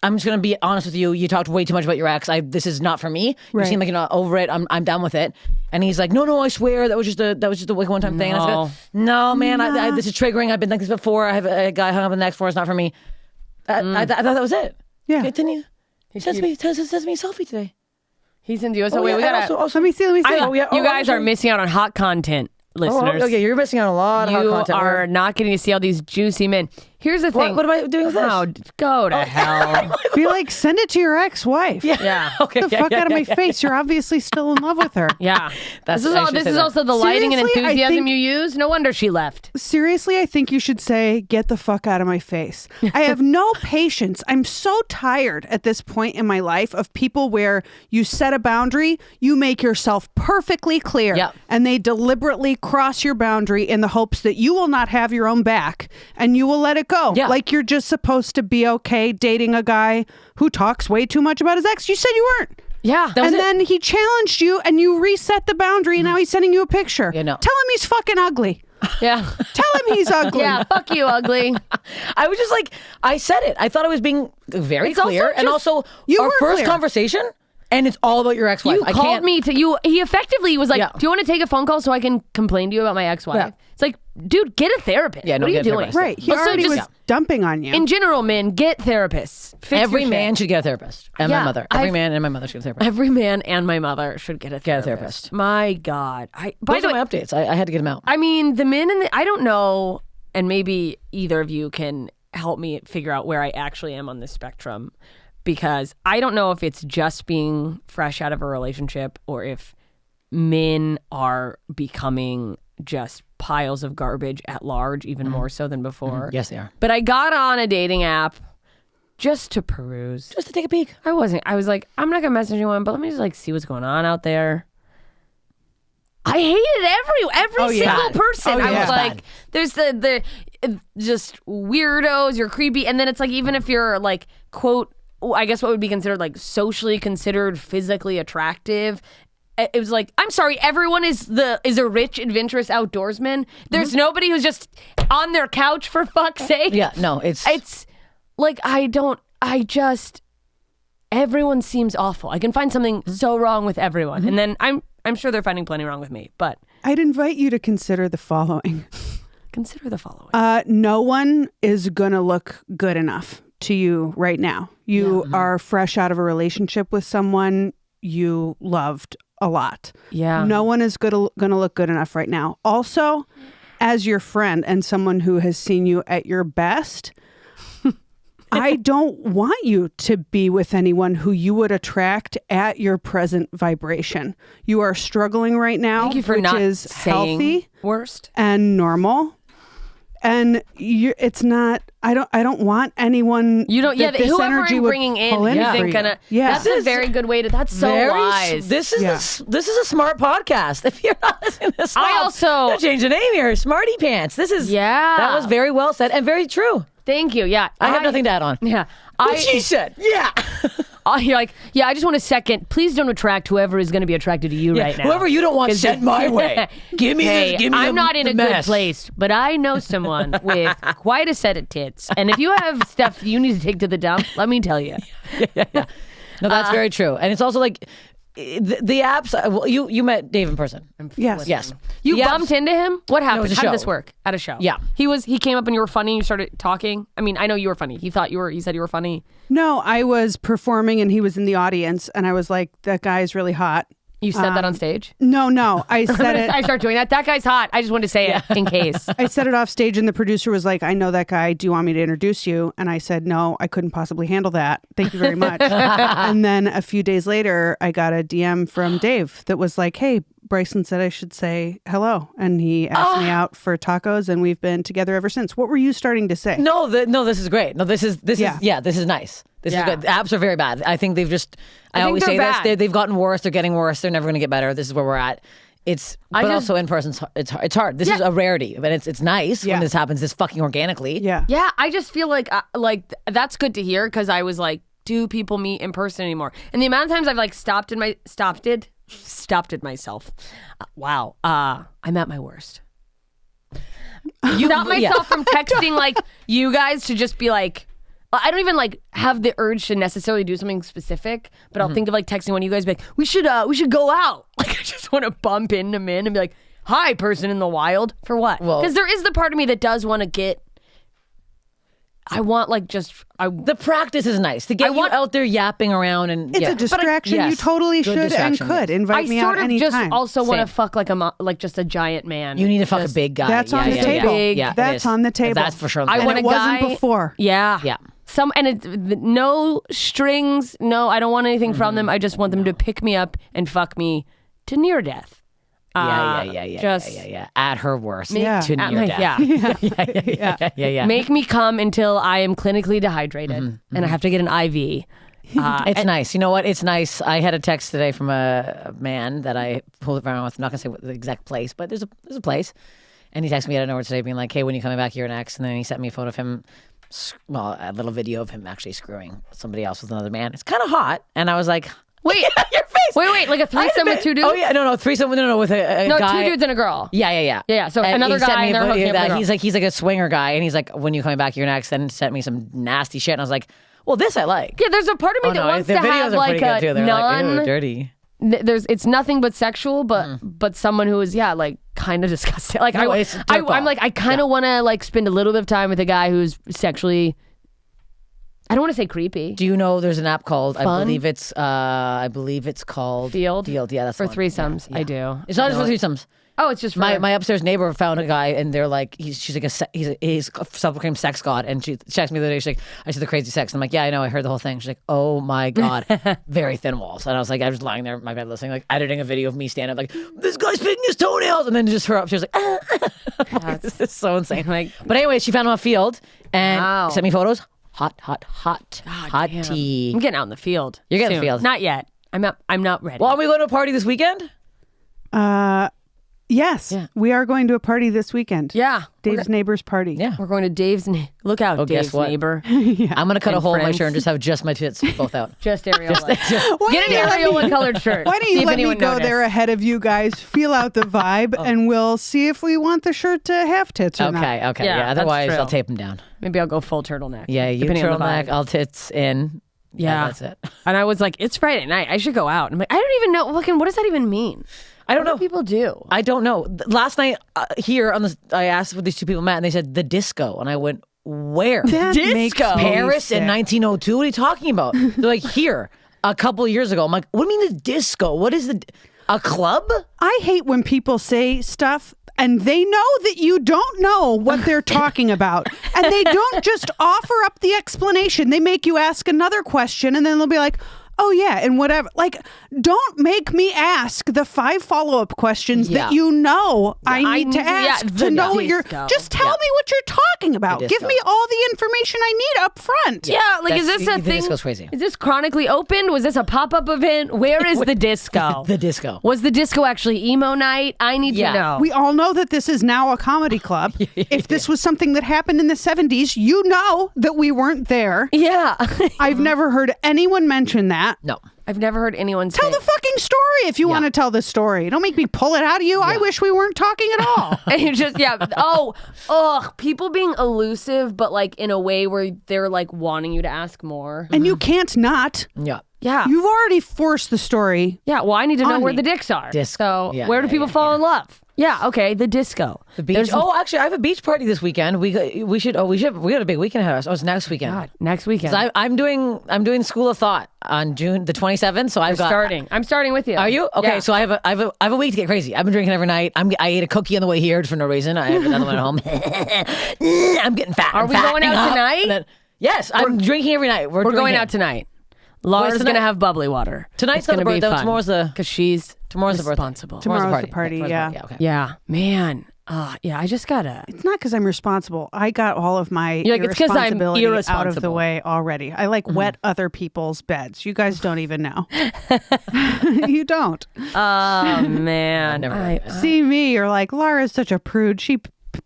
I'm just gonna be honest with you. You talked way too much about your ex. This is not for me. You Right. seem like you're not over it. I'm done with it. And he's like, no, I swear that was just a one time thing. And I was like, no, man, I, this is triggering. I've been like this before. I have a guy hung up on the next floor. It's not for me. I thought that was it. Yeah. Okay, then he sends me a selfie today. He's into you. So Oh, wait, yeah, we and gotta. also, Let me see. You guys are missing out on hot content, listeners. okay, you're missing out on a lot of hot You content. are not getting to see all these juicy men. Here's the thing. What am I doing with this? Oh, go to hell. Be like, send it to your ex-wife. Yeah. Okay. Get the fuck out of my face. You're obviously still in love with her. Yeah. That's- This is I all. should This say is that. also the lighting and Seriously, I enthusiasm think- you use. No wonder she left. Seriously, I think you should say, get the fuck out of my face. I have no patience. I'm so tired at this point in my life of people where you set a boundary, you make yourself perfectly clear, Yep. and they deliberately cross your boundary in the hopes that you will not have your own back and you will let it go. Yeah. Like you're just supposed to be okay dating a guy who talks way too much about his ex. You said you weren't. Yeah. was And it. then he challenged you and you reset the boundary and now he's sending you a picture. Yeah, no. Tell him he's fucking ugly. Yeah. Tell him he's ugly. Yeah. Fuck you, ugly. I was just like, I said it. I thought I was being very It's also clear. And just- also, You our were first clear. conversation, and it's all about your ex-wife. You I called can't, me to you. He effectively was like, Yeah. "Do you want to take a phone call so I can complain to you about my ex-wife?" Yeah. It's like, dude, get a therapist. Yeah, no, what are you get a doing? therapist. Right. He Also, already just was dumping on you. in general, men get therapists. Fix Every your man shit. should get a therapist. And Yeah, my mother. Every I've- man and my mother should get a therapist. Every man and my mother should get a therapist. therapist. My God. By Those the are way, my updates. I had to get them out. I mean, the men and I don't know, and maybe either of you can help me figure out where I actually am on this spectrum. because I don't know if it's just being fresh out of a relationship or if men are becoming just piles of garbage at large, even more so than before. Yes, they are. But I got on a dating app just to peruse. Just to take a peek. I was like, I'm not gonna message anyone, but let me just like see what's going on out there. I hated every single person. I was like, there's the just weirdos, you're creepy, and then it's like even if you're like quote, I guess what would be considered like socially considered physically attractive. It was like, I'm sorry, everyone is a rich, adventurous outdoorsman. There's nobody who's just on their couch for fuck's sake. Yeah, no, it's like everyone seems awful. I can find something so wrong with everyone, and then I'm sure they're finding plenty wrong with me. But I'd invite you to consider the following. Consider the following. No one is gonna look good enough to you right now. You are fresh out of a relationship with someone you loved a lot. Yeah. No one is gonna look good enough right now. Also, as your friend and someone who has seen you at your best, I don't want you to be with anyone who you would attract at your present vibration. You are struggling right now, Thank you for which not is saying healthy worst and normal. And it's not. I don't want anyone. You don't. Yeah, that this whoever energy I'm would bringing in, pull you for think you. gonna. Yeah. That's a very good way to. That's so wise. This is this is a smart podcast. If you're not listening to this, I also change the name here. Smarty Pants. This is that was very well said and very true. Thank you. Yeah, I have nothing to add on. Yeah, What she said. Yeah. You're like, yeah. I just want a second. Please don't attract whoever is going to be attracted to you right now. Whoever you don't want sent my way. Give me Hey, this. Give me I'm not in a mess. good place, but I know someone with quite a set of tits. And if you have stuff you need to take to the dump, let me tell you. No, that's very true. And it's also like the apps. Well, you met Dave in person. Yes. Yes. You The apps- bumped into him? What happened? was a How did show. this work? At a show. Yeah. He came up and you were funny and you started talking. I mean, I know you were funny. He said you were funny. No, I was performing and he was in the audience, and I was like, "That guy's really hot." You said that on stage? No, I said it. I start doing that. That guy's hot. I just wanted to say it in case. I said it off stage, and the producer was like, "I know that guy. Do you want me to introduce you?" And I said, "No, I couldn't possibly handle that. Thank you very much." And then a few days later, I got a DM from Dave that was like, "Hey, Bryson said I should say hello," and he asked me out for tacos, and we've been together ever since. What were you starting to say? No, this is great. No, this is this is nice. This is good. The apps are very bad. I think they've just. I think always they're say bad. this. They've gotten worse. They're getting worse. They're never going to get better. This is where we're at. But also in person, it's hard. This is a rarity, but it's nice when this happens. This fucking organically. Yeah. Yeah, I just feel like that's good to hear because I was like, do people meet in person anymore? And the amount of times I've like stopped myself. Wow. I'm at my worst. You stopped myself from texting like you guys to just be like, I don't even like have the urge to necessarily do something specific, but I'll think of like texting one of you guys, be like, we should go out. Like I just want to bump into men and be like, hi, person in the wild. For what? Well- Because there is the part of me that does want to get. I want like The practice is nice to get you out there yapping around and It's a distraction. yes. You totally Good should and distraction, could yes. invite I me sort out of anytime. just also want to Same. fuck like just a giant man. You need to fuck a Just- big guy. That's on the yeah, table. Big. Yeah, it That's is. on the table. That's for sure. I And want it a wasn't guy before. Yeah. Yeah. No strings. No, I don't want anything from them. I just want them to pick me up and fuck me to near death. Yeah. At her worst. Yeah. To At near my- death. yeah. Make me come until I am clinically dehydrated and I have to get an IV. It's nice. You know what? It's nice. I had a text today from a man that I pulled around with. I'm not going to say what the exact place, but there's a place. And he texted me out of nowhere today being like, hey, when you coming back here next? And then he sent me a photo of him, a little video of him actually screwing somebody else with another man. It's kind of hot. And I was like, Wait, your face. wait, like a threesome with two dudes? Oh, yeah. No, threesome. No, with a No, guy. two dudes and a girl. Yeah. Yeah, so And another he sent guy me and they're a hooking video up with a that girl. he's like a swinger guy, and he's like, when you coming back here next? And sent me some nasty shit, and I was like, well, this I like. Yeah, there's a part of me that wants the to videos have are like pretty good too. a They're like, ooh, dirty. it's nothing but sexual, but someone who is like kind of disgusting. Like No, it's dirtball. I'm like I kind of want to like spend a little bit of time with a guy who's sexually. I don't want to say creepy. Do you know there's an app called Fun? I believe it's called Field? Yeah, that's For the one. threesomes, Yeah. I do. It's not just for threesomes. Oh, it's just for My upstairs neighbor found a guy, and they're like, he's a self-proclaimed sex god, and she texted me the other day. She's like, I said the crazy sex. And I'm like, yeah, I know, I heard the whole thing. She's like, oh my god, very thin walls. And I was like, I was lying there in my bed listening, like editing a video of me standing up, like this guy's picking his toenails, and then just her up, she was like, this is so insane. Like, but anyway, she found him on a field and Wow. sent me photos. Hot damn. tea. I'm getting out in the field. You're getting in the soon. field. Not yet. I'm not ready. Well, are we going to a party this weekend? Yes, Yeah. we are going to a party this weekend. yeah. Dave's neighbor's party. Yeah. We're going to Dave's. Look out, Oh, guess Dave's what? neighbor. I'm going to cut a And hole in my friends. shirt and just have just my tits both out. Just areola. Why Get don't an you let me- areola colored shirt. Why don't See you if let me anyone go noticed. there ahead of you guys, feel out the vibe, and we'll see if we want the shirt to have tits or not. Okay. Yeah, Yeah, that's otherwise true. I'll tape them down. Maybe I'll go full turtleneck. Yeah, you depending on the turtleneck, vibe. I'll tits in. Yeah. That's it. And I was like, it's Friday night. I should go out. I'm like, I don't even know. Looking, what does that even mean? I don't What know. do people do? I don't know. Last night here on the, I asked what these two people met, and they said the disco, and I went, where? That makes me Paris in sick. 1902. What are you talking about? They're like, here a couple of years ago. I'm like, what do you mean the disco? What is a club? I hate when people say stuff and they know that you don't know what they're talking about. And they don't just offer up the explanation. They make you ask another question and then they'll be like, oh yeah, and whatever. Like, don't make me ask the 5 follow-up questions Yeah. that you know I need to need- yeah, ask the to know what you're. disco. Just tell me what you're talking about. The Give disco. me all the information I need up front. Yeah, like, is this a the thing? disco's crazy. Is this chronically opened? Was this a pop-up event? Where is the disco? The disco. Was the disco actually emo night? I need Yeah. to know. We all know that this is now a comedy club. If this was something that happened in the 70s, you know that we weren't there. yeah. I've never heard anyone mention that. No. I've never heard anyone say Tell the fucking story if you want to tell the story. Don't make me pull it out of you. I wish we weren't talking at all. And you just, yeah. People being elusive, but like in a way where they're like wanting you to ask more. And you can't not. Yeah. Yeah. You've already forced the story. Yeah. Well, I need to know On where me. the dicks are. Disco. So Yeah, where do yeah, people yeah, fall in love? Yeah. Okay. The disco. The beach. There's- Actually, I have a beach party this weekend. We got a big weekend ahead of us. Oh, it's next weekend. God, next weekend. 'Cause I'm doing School of Thought on June the 27th. So I've got. I'm starting with you. Are you okay? Yeah. So I have a week to get crazy. I've been drinking every night. I ate a cookie on the way here for no reason. I have another one at home. I'm getting fat. Are we going out tonight? Yes, I'm drinking every night. We're Going drinking. out tonight. Laura's tonight? gonna have bubbly water. Tonight's It's gonna not the be birthday, fun. tomorrow's the- because she's Tomorrow's the birthday. responsible. Tomorrow's the party, yeah. Okay. Yeah, man. Yeah, I just gotta. It's not because I'm responsible. I got all of my You're like, it's 'cause I'm irresponsibility out of the irresponsible. way already. I like wet other people's beds. You guys don't even know. You don't. Oh man, never heard of it. See me, you're like, Laura's such a prude. She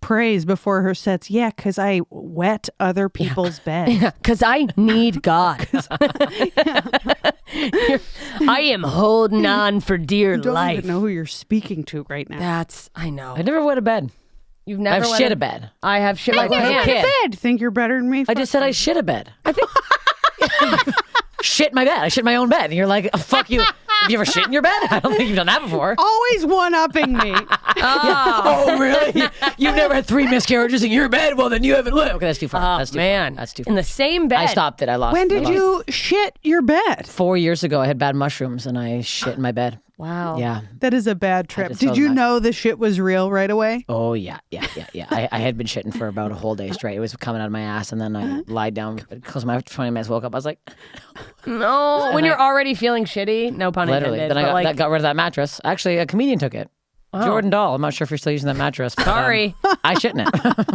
prays before her sets. Yeah, because I wet other people's beds. because I need God. I am holding on for dear You don't life. even know who you're speaking to right now. I know. I never wet a bed. You've never. I've wet shit a bed. I have shit like never my wet hand. a bed. Bed. Think you're better than me? I just said I shit a bed. Shit my bed. I shit my own bed. And you're like, fuck you. Have you ever shit in your bed? I don't think you've done that before. Always one-upping me. Oh, really? You've never had 3 miscarriages in your bed? Well, then you haven't lived. Okay, that's too far. Oh That's too man, far. That's too in far. the same bed. I stopped it. I lost. When I did lost. you shit your bed? 4 years ago, I had bad mushrooms and I shit in my bed. Wow. Yeah. That is a bad trip. just Did felt you nice. know the shit was real right away? Oh, yeah. I had been shitting for about a whole day straight. It was coming out of my ass, and then I lied down, closed my eyes for 20 minutes, woke up. I was like, No, when you're already feeling shitty. No pun literally. intended. Then I but got rid of that mattress. Actually, a comedian took it. Jordan Dahl. I'm not sure if you're still using that mattress. But, Sorry. I shit in it.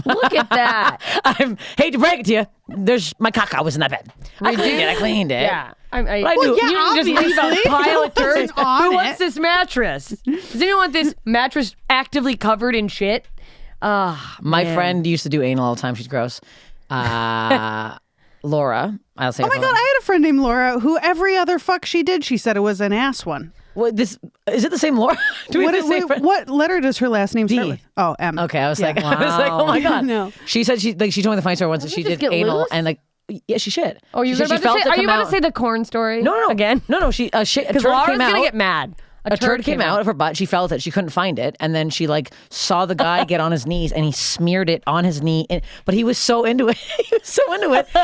Look at that. I hate to break it to you. There's my caca was in that bed. I cleaned it. Yeah. I knew- you just leave a obviously. pile of turds. on Who it. wants this mattress? Does anyone want this mattress actively covered in shit? My friend used to do anal all the time. She's gross. Laura. I'll say. Oh my God, I had a friend named Laura who every other fuck she did, she said it was an ass one. What, this is it the same Laura? Do we have the same friend? What letter does her last name start with? Oh, M. Okay, I was Yeah. like, oh my god. No. She said she told me the funny story once that she just did get anal loose? and yeah, she shit. Oh, you She were said about she felt to say? it Are you come about to out- say the corn story? No. Again? No. She shit. A Because turd Laura's came out. gonna get mad. A turd came out of her butt. She felt it. She couldn't find it, and then she like saw the guy get on his knees, and he smeared it on his knee. But he was so into it.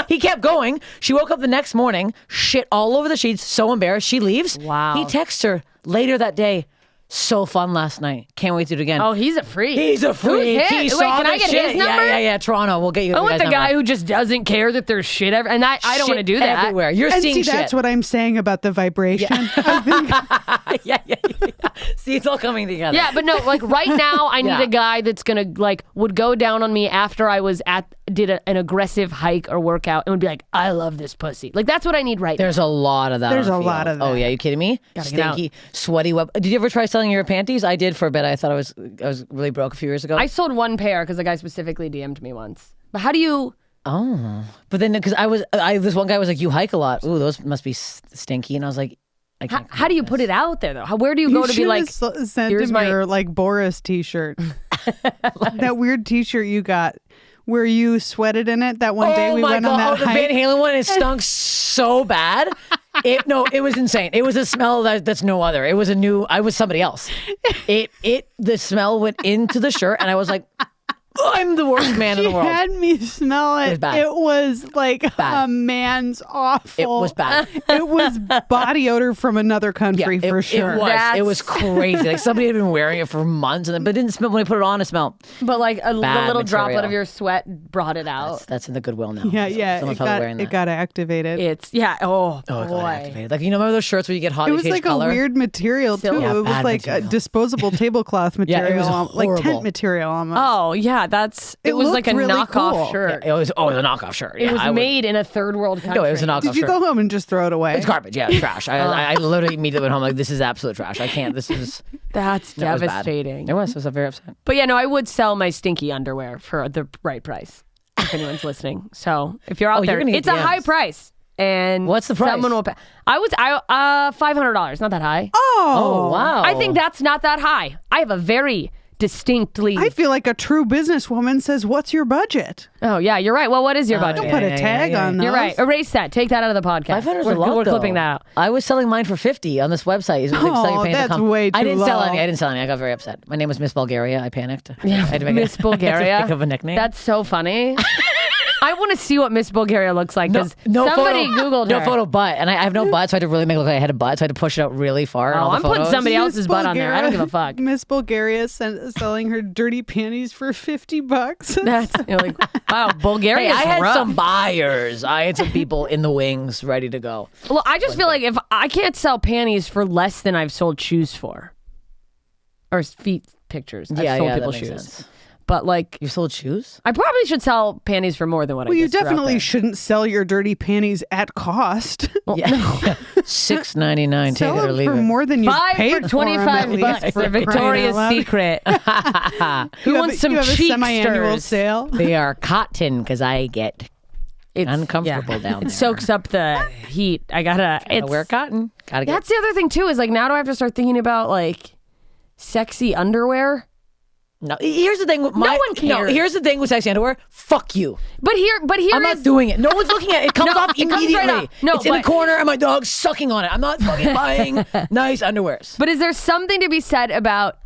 He kept going. She woke up the next morning, shit all over the sheets. So embarrassed. She leaves. Wow. He texts her later that day. So fun last night. Can't wait to do it again. Oh, he's a freak. He's a freak. Who's him? He Wait, saw can the I get shit. his number? Yeah. Toronto. We'll get you. I want the guy's guy number. who just doesn't care that there's shit ever. And I don't want to do that. Everywhere. You're And seeing see, shit. that's what I'm saying about the vibration. yeah. See, it's all coming together. Yeah, but no, like right now, I need Yeah. a guy that's gonna would go down on me after I was did an aggressive hike or workout and would be like, I love this pussy. Like that's what I need right There's a lot of that. There's on a the lot field. of that. Oh yeah, you kidding me? Gotta get out. Stinky, sweaty web. Did you ever try selling your panties? I did for a bit. I thought I was really broke a few years ago. now. I sold one pair because the guy specifically DM'd me once. But how do you? Oh, but then because this one guy was like, "You hike a lot. Ooh, those must be stinky," and I was like, "I can't." How do you put it out there though? Where do you go to be like? send here's him my- your like Boris T-shirt. That weird T-shirt you got where you sweated in it that one day we went on that the hike. Van Halen one, it stunk so bad. It was insane. It was a smell that's no other. It was I was somebody else. The smell went into the shirt, and I was like, I'm the worst man in the world. She had me smell it. It was bad. It was like Bad. a man's awful. It was bad. It was body odor from another country it, for sure. It was crazy. Like somebody had been wearing it for months, but it didn't smell when I put it on. It smelled. But like the Bad little droplet material. of your sweat brought it out. That's in the Goodwill now. Yeah. Someone's It probably got, wearing that. it got activated. It's oh it got boy. activated. Like remember those shirts where you get hot? It you was change like color? a weird material too. Silk. Yeah, It was bad like a material. disposable tablecloth Yeah, it material, was like tent horrible. material almost. Oh yeah, it was like looked a really knockoff cool. shirt. It was a knockoff shirt. It Yeah, was I would- made in a third world country. No, it was a knockoff Did you shirt. go home and just throw it away? It's garbage. Yeah, it's trash. I literally immediately went home like, this is absolute trash. I can't. This is. That's That was bad. devastating. It was. I was very upset. But yeah, no, I would sell my stinky underwear for the right price if anyone's listening. So if you're out Oh, you're there, gonna get it's a high DMs. price. And What's the price? Someone will pay. $500. Not that high. Oh wow. I think that's not that high. I have a very distinctly. I feel like a true businesswoman says, "What's your budget?" Oh yeah, you're right. Well, what is your budget? Don't put a tag on those. You're right. Erase that. Take that out of the podcast. 500 is we're, a lot. We're though. clipping that out. I was selling mine for $50 on this website. It was like that's sellyourpain.com. way I too didn't sell low. any. I didn't sell any. I got very upset. My name was Miss Bulgaria. I panicked. Yeah, I had to make Miss I had Bulgaria. to think of a nickname. That's so funny. I want to see what Miss Bulgaria looks like because somebody Googled her. No photo butt, and I have no butt, so I had to really make it look like I had a butt. So I had to push it out really far. in Oh, all the I'm putting photos. somebody else's butt on there. I don't give a fuck. Miss Bulgaria selling her dirty panties for $50. That's you're like, wow, Bulgaria. Hey, I had rough. some buyers. I had some people in the wings ready to go. Well, I just feel like if I can't sell panties for less than I've sold shoes for, or feet pictures. I've sold that people makes shoes. sense. But like, You sold shoes? I probably should sell panties for more than what I Well, you just threw out definitely there. shouldn't sell your dirty panties at cost. Yeah. $6.99. Take Sell it or them leave for it. more than you 5 paid for $25 for Victoria's Secret. Who wants some you have a semi-annual cheeksters? sale? They are cotton because I get It's uncomfortable down there. It soaks up the heat. I gotta. I wear cotton. Gotta get. That's the other thing too. Is like now do I have to start thinking about like sexy underwear? No, here's the thing with my. one cares. No, here's the thing with sexy underwear. Fuck you. But here I'm not doing it. No one's looking at it. It comes No, off it comes immediately. right off. No, it's in the but- corner, and my dog's sucking on it. I'm not fucking buying nice underwears. But is there something to be said about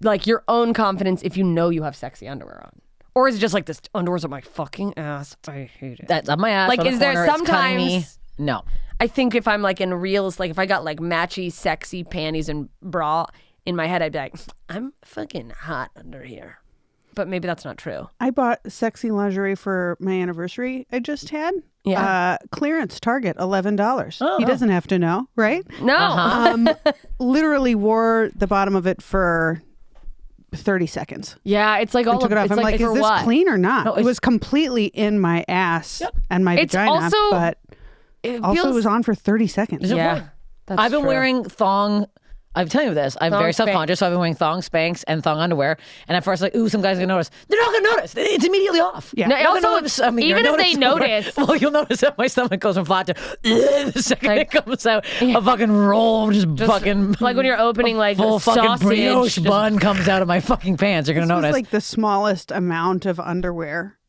like your own confidence if you know you have sexy underwear on? Or is it just like this underwear's on my fucking ass? I hate it. That's on my ass. Like, on the is there corner, it's cutting me. sometimes- No. I think if I'm like in reels, like if I got like matchy, sexy panties and bra in my head, I'd be like, I'm fucking hot under here. But maybe that's not true. I bought sexy lingerie for my anniversary I just had. Yeah. Clearance Target, $11. Oh. He doesn't have to know, right? No. Literally wore the bottom of it for 30 seconds. Yeah, it's like all And took of it off. it's I'm like, for is this what? clean or not? No, it it's- was completely in my ass and my It's vagina, also- but It also feels, it was on for 30 seconds. yeah. That's I've been true. wearing thong. I'm telling you this. I'm Thong very spank. self-conscious, so I've been wearing thong spanks and thong underwear. And at first, like, ooh, some guys are gonna notice. They're not gonna notice. It's immediately off. Yeah. No, You're not gonna also, notice. I mean, even you'll if they notice, well, you'll notice that my stomach goes from flat to the second it comes out. A fucking roll, just fucking like when you're opening like full fucking sausage, brioche just- bun comes out of my fucking pants. You're gonna This was notice. like the smallest amount of underwear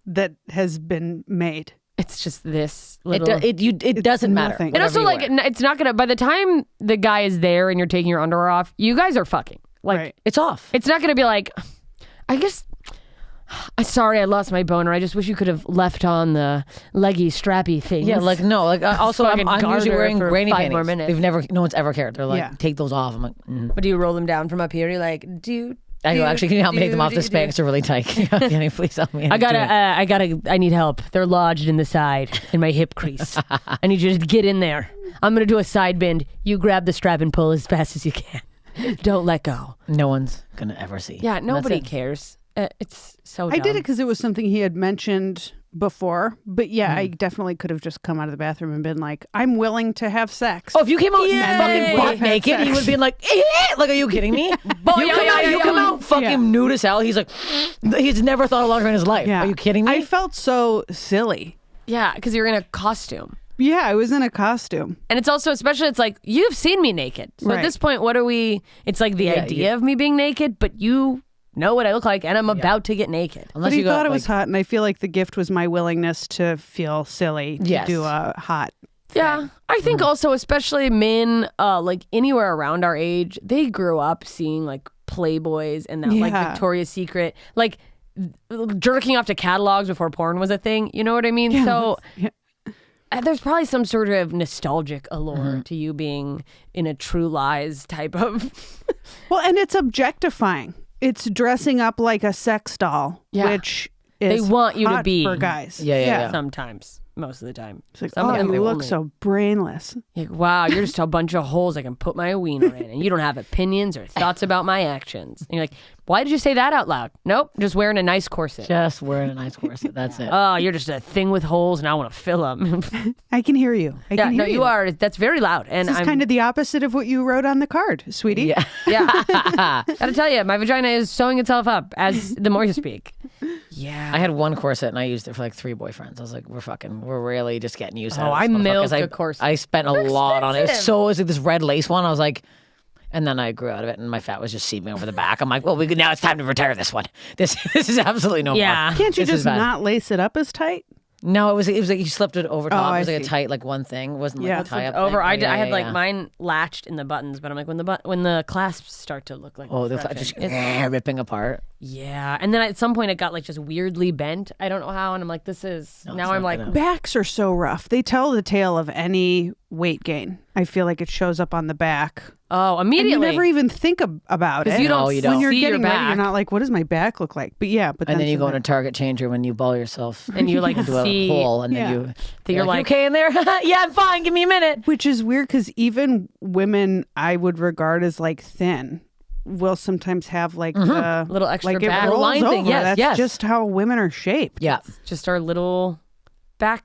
that has been made. it's just this it little. it doesn't matter. nothing. and Whatever also you like wear. it's not gonna. By the time the guy is there and you're taking your underwear off, you guys are fucking. Like Right. It's off. it's not gonna be like. I guess Sorry, I lost my boner. I just wish you could have left on the leggy, strappy things. Yeah, like no, like also I'm Fucking usually garter wearing for granny 5 panties. more minutes. No one's ever cared. They're like, Yeah. take those off. I'm like, But do you roll them down from up here? You're like, dude. I go, actually, can you help me take them off? The Spanx are really tight. Can you please help me? I need help. They're lodged in the side, in my hip crease. I need you to get in there. I'm going to do a side bend. You grab the strap and pull as fast as you can. Don't let go. No one's gonna ever see. Yeah, And nobody that's it. cares. It's so I dumb. did it because it was something he had mentioned before. But yeah, I definitely could have just come out of the bathroom and been like, I'm willing to have sex. Oh, if you came out Yay! fucking butt Had naked, he sex. would be like, like, are you kidding me? You come out fucking nude as hell. He's like, he's never thought of longer in his life. Yeah. Are you kidding me? I felt so silly. Yeah, because you're in a costume. Yeah, I was in a costume. And it's also, especially, it's like, you've seen me naked. So at Right. this point, what are we? It's like the idea of me being naked, but you know what I look like, and I'm about to get naked. Unless But he you go, thought it was like, hot, and I feel like the gift was my willingness to feel silly to Yes. do a hot. Yeah, I think also, especially men, like anywhere around our age, they grew up seeing like Playboys and that like Yeah. Victoria's Secret, like jerking off to catalogs before porn was a thing. You know what I mean? So yeah. there's probably some sort of nostalgic allure to you being in a True Lies type of. Well, and it's objectifying. It's dressing up like a sex doll, Yeah. which is They want you to hot be. for guys. Yeah. Sometimes, most of the time. It's like, Some of oh, them you look only- so brainless. Like, wow, you're just a bunch of holes I can put my wiener in, and you don't have opinions or thoughts about my actions. And you're like, why did you say that out loud? Nope, just wearing a nice corset. just wearing a nice corset. That's it. Oh, you're just a thing with holes, and I want to fill them. I can hear you. I yeah, can no, hear you are. That's very loud, and This is I'm kind of the opposite of what you wrote on the card, sweetie. Yeah. yeah. Gotta tell you, my vagina is sewing itself up as the more you speak. Yeah. I had one corset and I used it for like 3 boyfriends. I was like, we're really just getting used to Oh, it. I milked a corset. I spent a lot on it. It was expensive. it was like this red lace one. I was like, and then I grew out of it and my fat was just seeping over the back. I'm like, well, now it's time to retire this one. This is absolutely no Yeah. more. Can't you This is just bad. not lace it up as tight? No, it was like you slipped it over top. I It was like a see. tight, like one thing. It wasn't like Yeah. a tie up over. thing. I had like yeah. mine latched in the buttons, but I'm like when the clasps start to look like Oh, they're stretching, just it's- ripping apart. yeah. And then at some point it got like just weirdly bent. I don't know how, and I'm like, this is No, now it's I'm not like, gonna- Backs are so rough. They tell the tale of any weight gain. I feel like it shows up on the back. oh, And you immediately. never even think about it. you don't, No, you don't. When you're see your getting ready, back. you're not like, what does my back look like? But yeah, but And then you go so in a Target changer when you ball yourself. And you, like, into a see- hole, and Yeah. then you're you're like- "You okay in there? Yeah, I'm fine. Give me a minute. Which is weird because even women I would regard as like thin will sometimes have like the Little extra like it back. rolls line thing. over. Yes, That's yes. just how women are shaped. Yeah, just our little back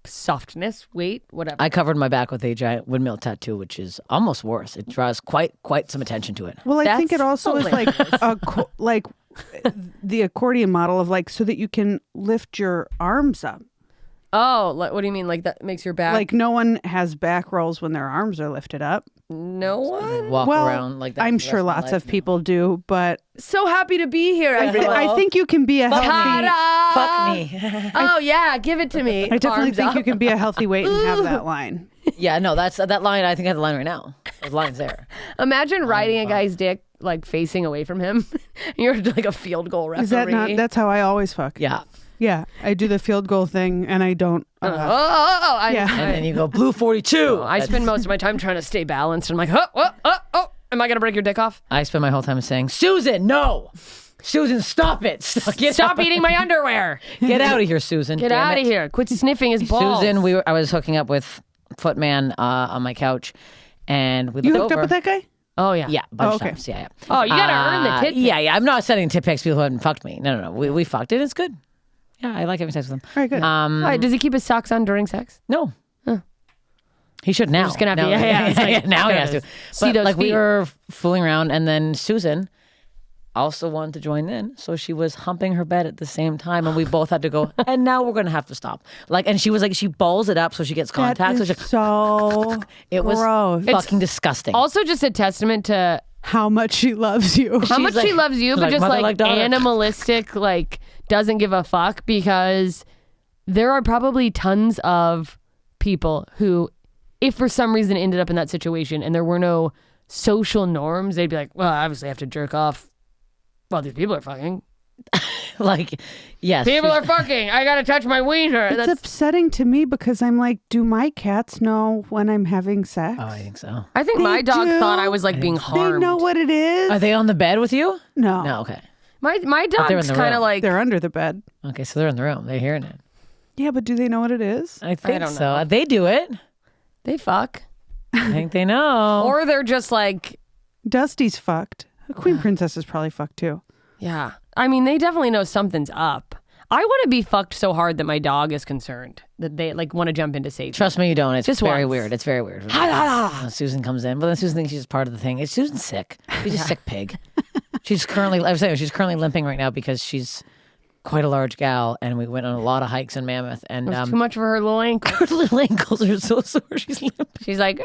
softness, weight, whatever. I covered my back with a giant windmill tattoo, which is almost worse. It draws quite some attention to it. Well, I think That's it also is like hilarious. like the accordion model of like so that you can lift your arms up. Oh, like, what do you mean? Like that makes your back Like no one has back rolls when their arms are lifted up. no one? Walk Well, around like that. I'm for the sure rest lots my life of now. people do, but So happy to be here. I think you can be a healthy. Ta-da! Fuck me. Oh yeah, give it to me. I definitely Arms think up. you can be a healthy weight and have that line. Yeah, no, that's that line. I think I have the line right now. The line's there. Imagine riding a guy's dick like facing away from him. You're like a field goal referee. Is that not? That's how I always fuck. Yeah, Yeah, I do the field goal thing, and I don't. Yeah. and then you go blue 42. I spend most of my time trying to stay balanced. And I'm like, oh, am I gonna break your dick off? I spend my whole time saying, Susan, no. Susan, stop it. Stop eating my underwear. Get out of here, Susan. Get Damn out of it. here. Quit sniffing his balls. Susan, I was hooking up with Footman on my couch, and we You looked hooked over. up with that guy? Oh yeah. Yeah, a bunch of okay. times. Yeah. Oh, you gotta earn the tit pic. Yeah. I'm not sending tit pics to people who haven't fucked me. No. We fucked it. It's good. Yeah, I like having sex with them. All right, good. All right, does he keep his socks on during sex? No. He should now. just gonna have to- Now- yeah, it's like- now he has to. See But those like we feet. were fooling around, and then Susan also wanted to join in, so she was humping her bed at the same time, and we both had to go. And now we're gonna have to stop. Like, and she was like, she balls it up so she gets contact. That So is she, so it was gross. fucking disgusting. Also, just a testament to How much she loves you. how much like- she loves you, she's but like just mother, like like daughter. animalistic, like doesn't give a fuck, because there are probably tons of people who, if for some reason ended up in that situation and there were no social norms, they'd be like, well, I obviously have to jerk off while these people are fucking. Like, yes. People are fucking. I gotta touch my wiener. It's upsetting to me because I'm like, do my cats know when I'm having sex? Oh, I think so. I think They my dog do. thought I was like being They harmed. know what it is. Are they on the bed with you? No. No, okay. My they're in dog's the kind of room. like They're under the bed. Okay, so they're in the room. They're hearing it. Yeah, but do they know what it is? I think don't so. know. They do it. they fuck, I think they know. or they're just like, Dusty's fucked. The Queen Princess is probably fucked too. yeah. I mean, they definitely know something's up. I want to be fucked so hard that my dog is concerned that they like want to jump into safety. Trust me, you don't. It's Just very once. weird. It's very weird. When Susan comes in, but then Susan thinks she's part of the thing. It's Susan's sick. She's a sick pig. She's currently limping right now because she's quite a large gal, and we went on a lot of hikes in Mammoth, and It was too much for her little ankle. her little ankles are so sore. She's limping. She's like,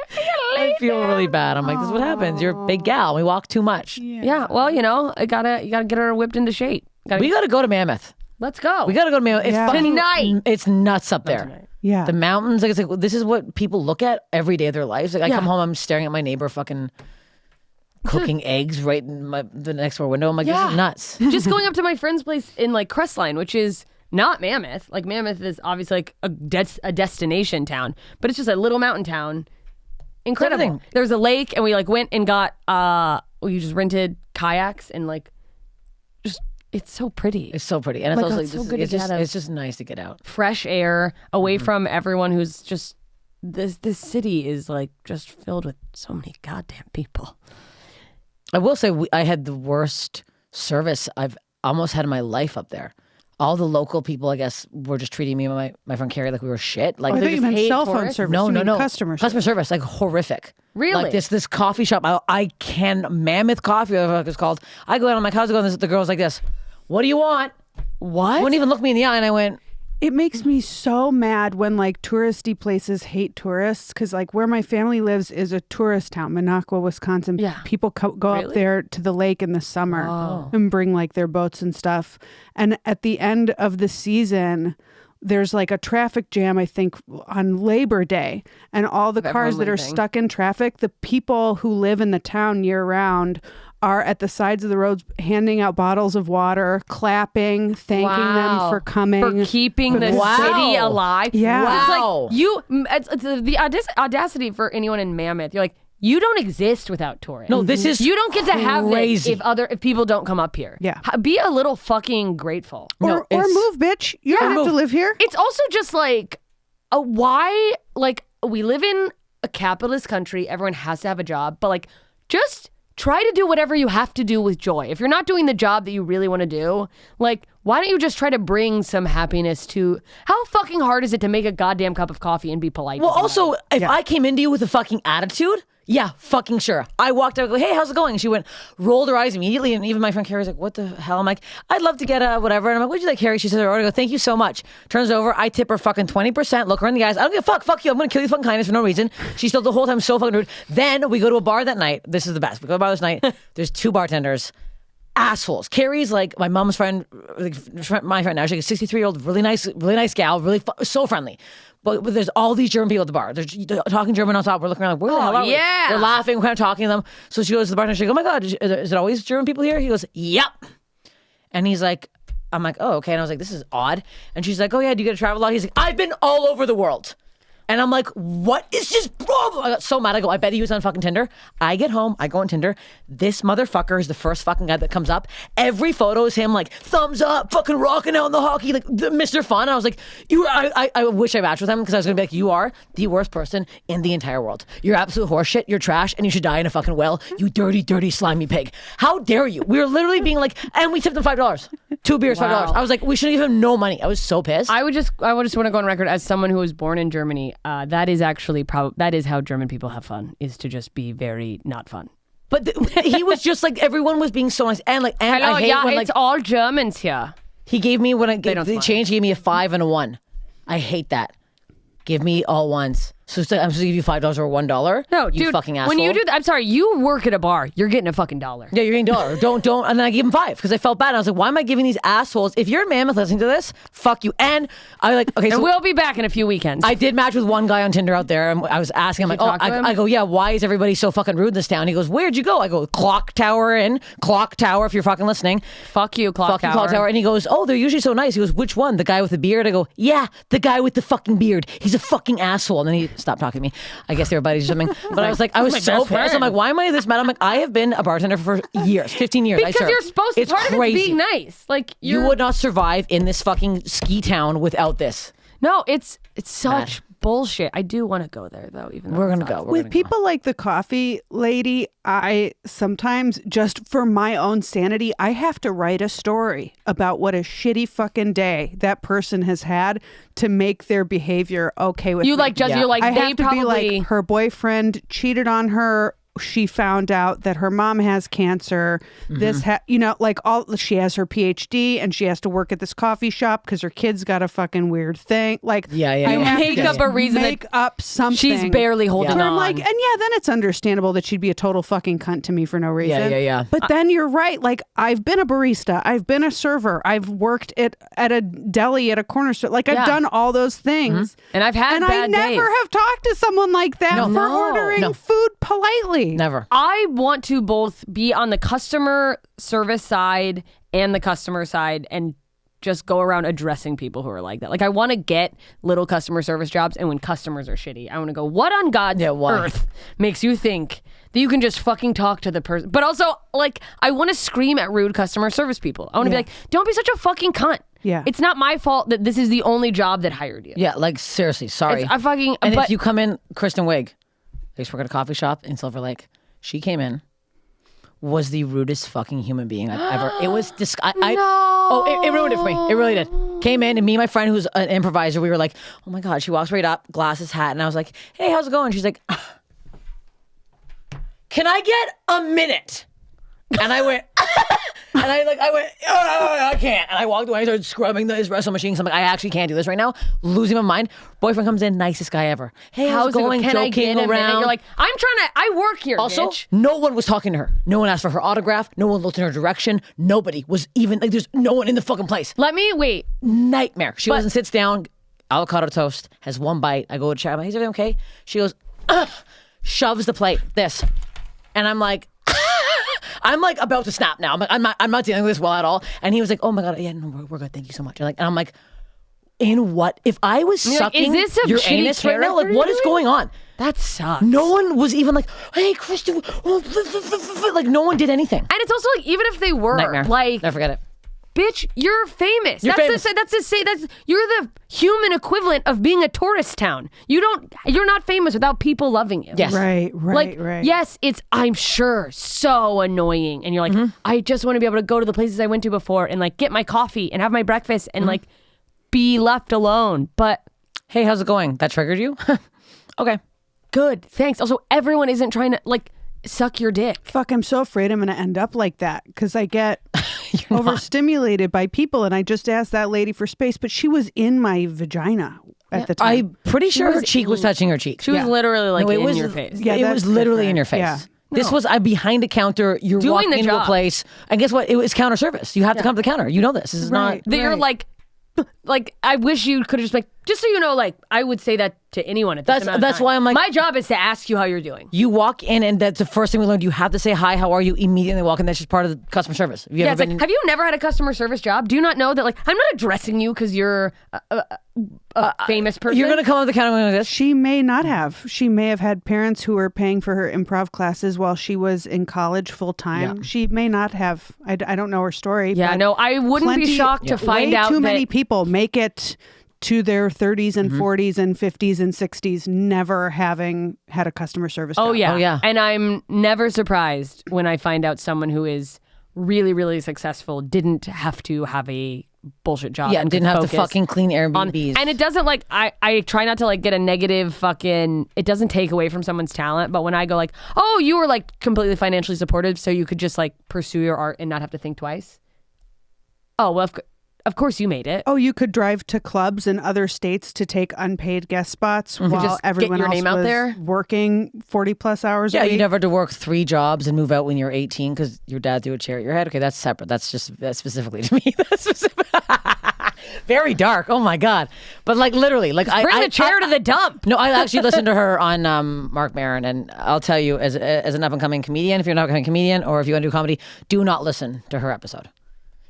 I feel really bad. I'm like, this is what happens. You're a big gal. We walk too much. yeah. Well, you know, you gotta get her whipped into shape. We got to go to Mammoth. Let's go. We got to go to Mammoth. It's Yeah. fucking Tonight. It's nuts up there. Tonight. Yeah. The mountains, like it's like this is what people look at every day of their lives. Like I Yeah. come home, I'm staring at my neighbor fucking cooking eggs right in the next door window. I'm like, this is nuts. Just going up to my friend's place in like Crestline, which is not Mammoth. Like Mammoth is obviously like a destination town, but it's just a little mountain town. Incredible. Everything. There's a lake, and we like went and got we just rented kayaks and like just it's so pretty. It's so pretty, and it's my also God, like, so this- good to it's just get out. it's just nice to get out. Fresh air away from everyone who's just this city is like just filled with so many goddamn people. I will say I had the worst service I've almost had in my life up there. All the local people, I guess, were just treating me and my friend Carrie like we were shit. Like I thought you meant hate cell phone tourists? service. no, You no, mean no. Customer service, like horrific. Really? Like this coffee shop. I can Mammoth Coffee, whatever it's called. I go out on my couch, and the girl's like this. What do you want? What? Wouldn't even look me in the eye, and I went, It makes me so mad when like touristy places hate tourists because like where my family lives is a tourist town, Minocqua, Wisconsin. Yeah. People go up Really? there to the lake in the summer and bring like their boats and stuff. And at the end of the season, there's like a traffic jam, I think, on Labor Day. And all the cars everyone that are leaving. stuck in traffic, the people who live in the town year round are at the sides of the roads handing out bottles of water, clapping, thanking them Wow. for coming. for keeping the Wow. city alive. Yeah. It's Wow. like it's the audacity for anyone in Mammoth. You're like, you don't exist without tourists. No, this is you don't get to have this crazy. if people don't come up here. Yeah. Be a little fucking grateful. Or it's- move, bitch. You don't have to live here. It's also just like why like we live in a capitalist country. Everyone has to have a job, but like just try to do whatever you have to do with joy. If you're not doing the job that you really want to do, like why don't you just try to bring some happiness to how fucking hard is it to make a goddamn cup of coffee and be polite? well, to somebody? also, if I came into you with a fucking attitude, yeah, fucking sure. I walked out, I go, hey, how's it going? And she went, rolled her eyes immediately, and even my friend Carrie's like, what the hell? I'm like, I'd love to get a whatever. And I'm like, what'd you like, Carrie? She says, I go, thank you so much. Turns over, I tip her fucking 20%, look her in the eyes. I don't give a fuck you. I'm gonna kill you fucking kindness for no reason. She's still the whole time so fucking rude. Then we go to a bar that night. This is the best. We go to a bar this night. There's two bartenders. Assholes. Carrie's like my mom's friend, my friend now. She's a 63-year-old, really nice gal, really so friendly. But there's all these German people at the bar. They're talking German on top. We're looking around like, where the hell are we? yeah. They're laughing. We're kind of talking to them. So she goes to the bartender. She goes, oh my God, is it always German people here? He goes, yep. And he's like, I'm like, oh, okay. And I was like, this is odd. And she's like, oh yeah, do you get to travel a lot? He's like, I've been all over the world. And I'm like, what is his problem? I got so mad. I go, I bet he was on fucking Tinder. I get home, I go on Tinder. This motherfucker is the first fucking guy that comes up. Every photo is him like, thumbs up, fucking rocking out in the hockey, like Mr. Fun. I was like, I wish I matched with him because I was gonna be like, you are the worst person in the entire world. You're absolute horseshit, you're trash, and you should die in a fucking well, you dirty, dirty, slimy pig. How dare you? We were literally being like, and we tipped him $5. 2 beers, $5. Wow. I was like, we shouldn't give him no money. I was so pissed. I would just want to go on record as someone who was born in Germany. That is actually that is how German people have fun, is to just be very not fun. But he was just like, everyone was being so nice. And like, and Hello, I hate yeah, when it's like, all Germans here. he gave me, when I gave don't the smile. change, he gave me a 5 and a 1. I hate that. Give me all ones. So it's like, I'm supposed to give you $5 or $1? No, you dude, fucking asshole. when you do that, I'm sorry, you work at a bar, you're getting a fucking $1. Yeah, you're getting $1. Don't. And then I gave him $5 because I felt bad. I was like, why am I giving these assholes? If you're in Mammoth listening to this, fuck you. And I like, okay, And so we'll be back in a few weekends. I did match with one guy on Tinder out there, and I was asking him, like, you talk to him? I go, yeah, why is everybody so fucking rude in this town? He goes, where'd you go? I go, Clock Tower, if you're fucking listening. Fuck you, Clock Fuck you, Tower. Clock Tower. And he goes, oh, they're usually so nice. He goes, which one? The guy with the beard? I go, yeah, the guy with the fucking beard. He's a fucking asshole. And then he stopped talking to me. I guess they were buddies or something. But I was like, I was my so best pissed. friend. I'm like, why am I this mad? I'm like, I have been a bartender for years, 15 years. I Because served. you're supposed to, It's part crazy. of it's being nice. Like, You would not survive in this fucking ski town without this. No, it's such bullshit. I do want to go there, though, even though We're it's going to not. go. With people like the coffee lady, I sometimes, just for my own sanity, I have to write a story about what a shitty fucking day that person has had to make their behavior okay with You me. like, just, Yeah. you're like, I they have to probably. be like, her boyfriend cheated on her. She found out that her mom has cancer. Mm-hmm. She has her PhD and she has to work at this coffee shop because her kid's got a fucking weird thing. Like, Yeah. I have Make to up a reason that make up something. she's barely holding Where on. I'm like, and yeah, then it's understandable that she'd be a total fucking cunt to me for no reason. Yeah. But then you're right. Like, I've been a barista. I've been a server. I've worked at a deli at a corner store. Like, Yeah. I've done all those things. and I've had And I bad never days. have talked to someone like that for No. ordering No. food politely. Never. I want to both be on the customer service side and the customer side and just go around addressing people who are like that. Like, I want to get little customer service jobs, and when customers are shitty, I want to go, what on God's why? earth makes you think that you can just fucking talk to the person? But also, like, I want to scream at rude customer service people. I want to be like, don't be such a fucking cunt. Yeah. It's not my fault that this is the only job that hired you. Yeah, like seriously, sorry. I fucking, And but if you come in, Kristen Wiig, I used to work at a coffee shop in Silver Lake. She came in, was the rudest fucking human being I've ever. It was it ruined it for me. It really did. Came in, and me and my friend, who's an improviser, we were like, oh my God. She walks right up, glasses, hat, and I was like, hey, how's it going? She's like, can I get a minute? And I went, I can't. And I walked away and started scrubbing the espresso machine. So I'm like, I actually can't do this right now. Losing my mind. Boyfriend comes in, nicest guy ever. Hey, how's it going? Can I Joking get a minute? around. You're like, I work here, Also, bitch. no one was talking to her. No one asked for her autograph. No one looked in her direction. Nobody was even, like, there's no one in the fucking place. Let me, wait. Nightmare. She goes and sits down, avocado toast, has one bite. I go to chat. I'm like, is everything okay? She goes, shoves the plate, this. And I'm like, I'm like about to snap now. I'm not dealing with this well at all. And he was like, oh my God, yeah, no, we're good. Thank you so much. And I'm like, in what? If I was You're like, sucking is this a your shitty anus right now, like, character what you're is doing? going on? That sucks. No one was even like, hey, Kristen, like, no one did anything. And it's also like, even if they were, Nightmare. like, Never forget it. bitch, you're famous. You're famous. You're the human equivalent of being a tourist town. You're not famous without people loving you. Yes. Right. Like, yes, it's, I'm sure, so annoying. And you're like, I just want to be able to go to the places I went to before and like get my coffee and have my breakfast and like be left alone. But Hey, how's it going? That triggered you? Okay. good, thanks. Also, everyone isn't trying to like suck your dick. Fuck, I'm so afraid I'm going to end up like that because I get overstimulated by people. And I just asked that lady for space, but she was in my vagina at the time. I'm pretty sure her was cheek was touching her cheek. She was literally like No, it in was your face. Yeah, it was that's literally in different. your face. Yeah. This was I'm behind a counter. You're Doing walking the into a job. place, and guess what? It was counter service. You have to come to the counter. You know this. This is Right. That you're like, I wish you could have just like, just so you know, like, I would say that to anyone at this amount of that's time. why I'm like- my job is to ask you how you're doing. You walk in, and that's the first thing we learned. You have to say hi. How are you? Immediately walk in. That's just part of the customer service. Have you Yeah, ever it's like, been? have you never had a customer service job? Do you not know that, like, I'm not addressing you because you're a famous person? You're gonna come up to the counter like this. She may not have. She may have had parents who were paying for her improv classes while she was in college full time. Yeah. She may not have. I don't know her story. Yeah, but no, I wouldn't be plenty- shocked to find way out too that many people make it to their 30s and 40s and 50s and 60s never having had a customer service Oh job. yeah. Oh, yeah. And I'm never surprised when I find out someone who is really, really successful didn't have to have a bullshit job. Yeah, and didn't could have to focus fucking clean on- Airbnbs. and it doesn't like I try not to like get a negative fucking, it doesn't take away from someone's talent, but when I go like, oh, you were like completely financially supportive so you could just like pursue your art and not have to think twice. Oh, well, of course you made it. Oh, you could drive to clubs in other states to take unpaid guest spots while Just get everyone your else name out was there? working 40 plus hours a Yeah, week. you never had to work 3 jobs and move out when you're 18 because your dad threw a chair at your head. Okay, that's separate. That's specifically to me. That's specific. Very dark. Oh my god. But like literally, like Bring the chair to the dump. No, I actually listened to her on Mark Maron, and I'll tell you, as an up and coming comedian, if you're not a comedian or if you want to do comedy, do not listen to her episode.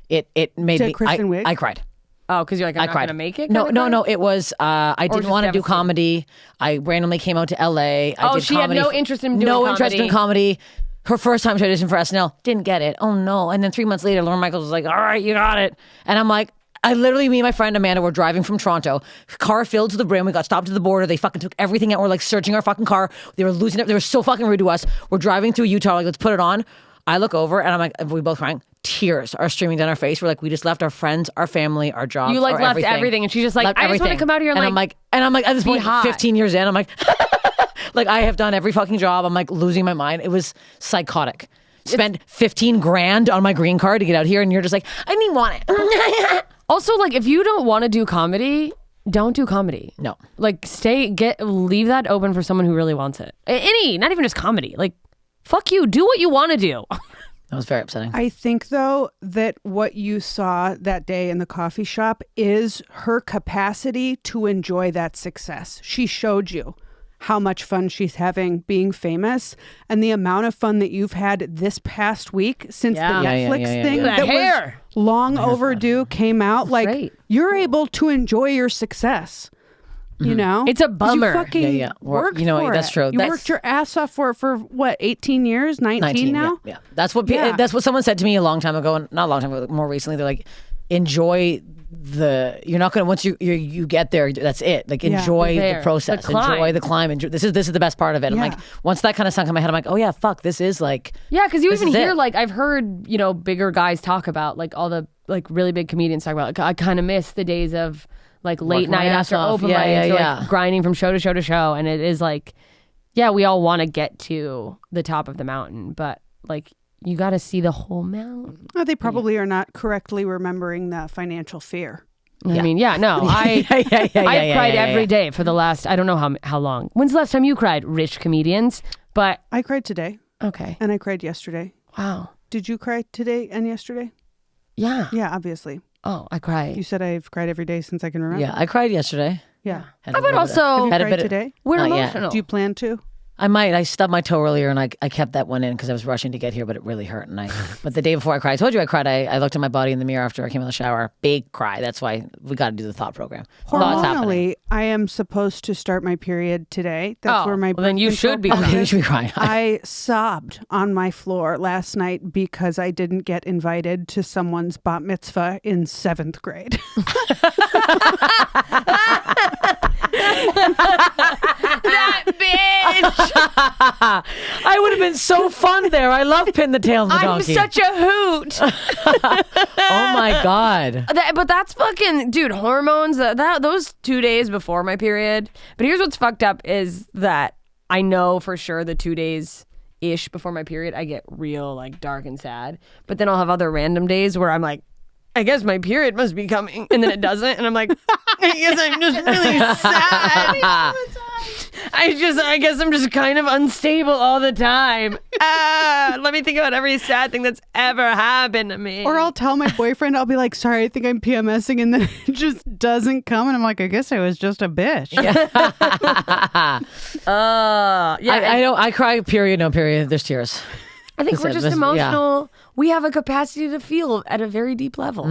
It made To me. Kristen Wiig? I cried. Oh, because you're like, I'm I not cried. going to make it? No, kinda no, cry? no. It was I didn't just want to do devastating? comedy. I randomly came out to LA. I did She had comedy no interest in doing no interest in comedy. comedy. Her first time she auditioned for SNL, didn't get it. Oh no! And then 3 months later, Lauren Michaels was like, "All right, you got it." And I'm like, me and my friend Amanda were driving from Toronto, car filled to the brim. We got stopped at the border. They fucking took everything out. We're like searching our fucking car. They were losing it. They were so fucking rude to us. We're driving through Utah. Like, let's put it on. I look over and I'm like, we both crying. Tears are streaming down our face. We're like, we just left our friends, our family, our jobs. You like our left everything. And she's just like, Left I just want to everything. come out here and I'm like, at this be point, hot. 15 years in, I'm like, like I have done every fucking job. I'm like losing my mind. It was psychotic. Spend 15 grand on my green card to get out here, and you're just like, I didn't even want it. Also, like, if you don't want to do comedy, don't do comedy. No. Like, leave that open for someone who really wants it. Not even just comedy. Like, fuck you. Do what you want to do. That was very upsetting. I think, though, that what you saw that day in the coffee shop is her capacity to enjoy that success. She showed you how much fun she's having being famous and the amount of fun that you've had this past week since Yeah. the Yeah, Netflix thing Look at that that hair. was long overdue came out. Like, great. you're able to enjoy your success. You know, It's a 'Cause bummer. You fucking Yeah. worked You know, for that's it. true. You That's- worked your ass off for what, 18 years, 19 now? Yeah. That's what Yeah. that's what someone said to me a long time ago, not a long time ago, more recently. They're like, enjoy you're not gonna once you get there, that's it. Like enjoy the There. process, The climb. enjoy the climb. This is the best part of it. I'm Yeah. like, once that kind of sunk in my head, I'm like, oh yeah, fuck, this is like Yeah, because you This even is hear, it. like, I've heard, bigger guys talk about, like, all the, like, really big comedians talk about, like, I kind of miss the days of, like, late Working my night ass after off. open Yeah, mics, yeah, or, yeah. like, grinding from show to show to show. And it is like, yeah, we all want to get to the top of the mountain, but, like, you got to see the whole mountain. Oh, they probably are not correctly remembering the financial fear. I mean, yeah, no, I I've cried every day for the last, I don't know how long. When's the last time you cried, rich comedians? But, I cried today okay. and I cried yesterday. Wow. Did you cry today and yesterday? Yeah. Yeah, obviously. Oh, I cried. You said I've cried every day since I can remember. Yeah, I cried yesterday. Yeah. Had How a about little bit of- also, You Had a cried bit of- today? we're Not yet. emotional. Do you plan to? I might. I stubbed my toe earlier, and I kept that one in because I was rushing to get here, but it really hurt. But the day before I cried, I told you I cried. I looked at my body in the mirror after I came out of the shower. Big cry. That's why we got to do the thought program. Thoughts happening. Hormonally, I am supposed to start my period today. That's Oh, where my well, then birth you control should be pump crying. You is. should be crying. I sobbed on my floor last night because I didn't get invited to someone's bat mitzvah in 7th grade. that bitch! I would have been so fun there. I love Pin the Tail on the I'm Donkey. such a hoot. Oh my god. But that's fucking, dude, hormones, those 2 days before my period. But here's what's fucked up is that I know for sure the 2 days ish before my period, I get real like dark and sad. But then I'll have other random days where I'm like, I guess my period must be coming. And then it doesn't. And I'm like, I guess I'm just really sad. I guess I'm just kind of unstable all the time. Let me think about every sad thing that's ever happened to me. Or I'll tell my boyfriend, I'll be like, sorry, I think I'm PMSing. And then it just doesn't come. And I'm like, I guess I was just a bitch. yeah. I cry, period, no period. There's tears. I think we're Listen, just listen, yeah. emotional. We have a capacity to feel at a very deep level.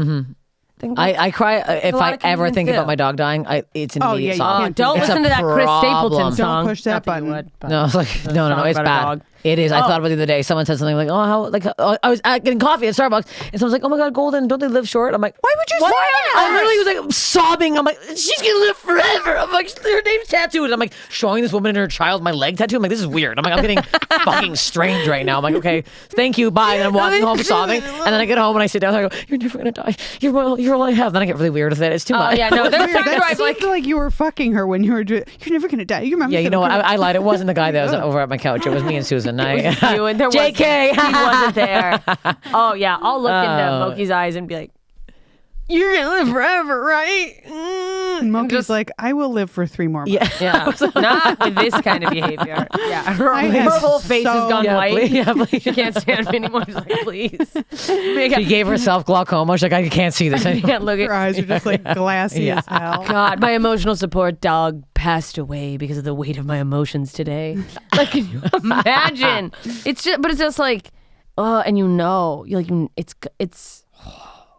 Think that's- I cry if a lot I of ever comedians think do. about my dog dying. It's an Oh, immediate yeah, you song. can't don't It's listen a to that Chris Stapleton problem. song. push that Not you button. would, but- No, it's like no, song it's about a bad. dog. It is. I thought about it the other day. Someone said something like, "Oh, how like I was getting coffee at Starbucks," and someone's like, "Oh my god, Golden, don't they live short?" I'm like, "Why would you say that?" I literally was like sobbing. I'm like, "She's gonna live forever." I'm like, "Her name's tattooed." I'm like showing this woman and her child my leg tattoo. I'm like, "This is weird." I'm like, "I'm getting fucking strange right now." I'm like, "Okay, thank you, bye." And I'm walking home sobbing, and then I get home and I sit down and I go, "You're never gonna die. You're all I have." Then I get really weird with it. It's too Oh much. yeah, no, there's Weird. times where That I'm seemed like, like you were fucking her when you were doing. You're never gonna die. You remember? Yeah, you that know what? girl? I lied. It wasn't the guy that was over at my couch. It was me and Susan. you and there JK. he wasn't there. Oh yeah, I'll look into Moki's eyes and be like, you're gonna live forever, right? And Moki's like, I will live for 3 more months. Yeah, not with this kind of behavior. Yeah, her whole face has gone white. Please. She can't stand me anymore. She's like, please. She gave herself glaucoma. She's like, I can't see this I anymore. can't look Her at. eyes are just like glassy as hell. God, my emotional support dog passed away because of the weight of my emotions today. Like, can you imagine? It's just like, and it's.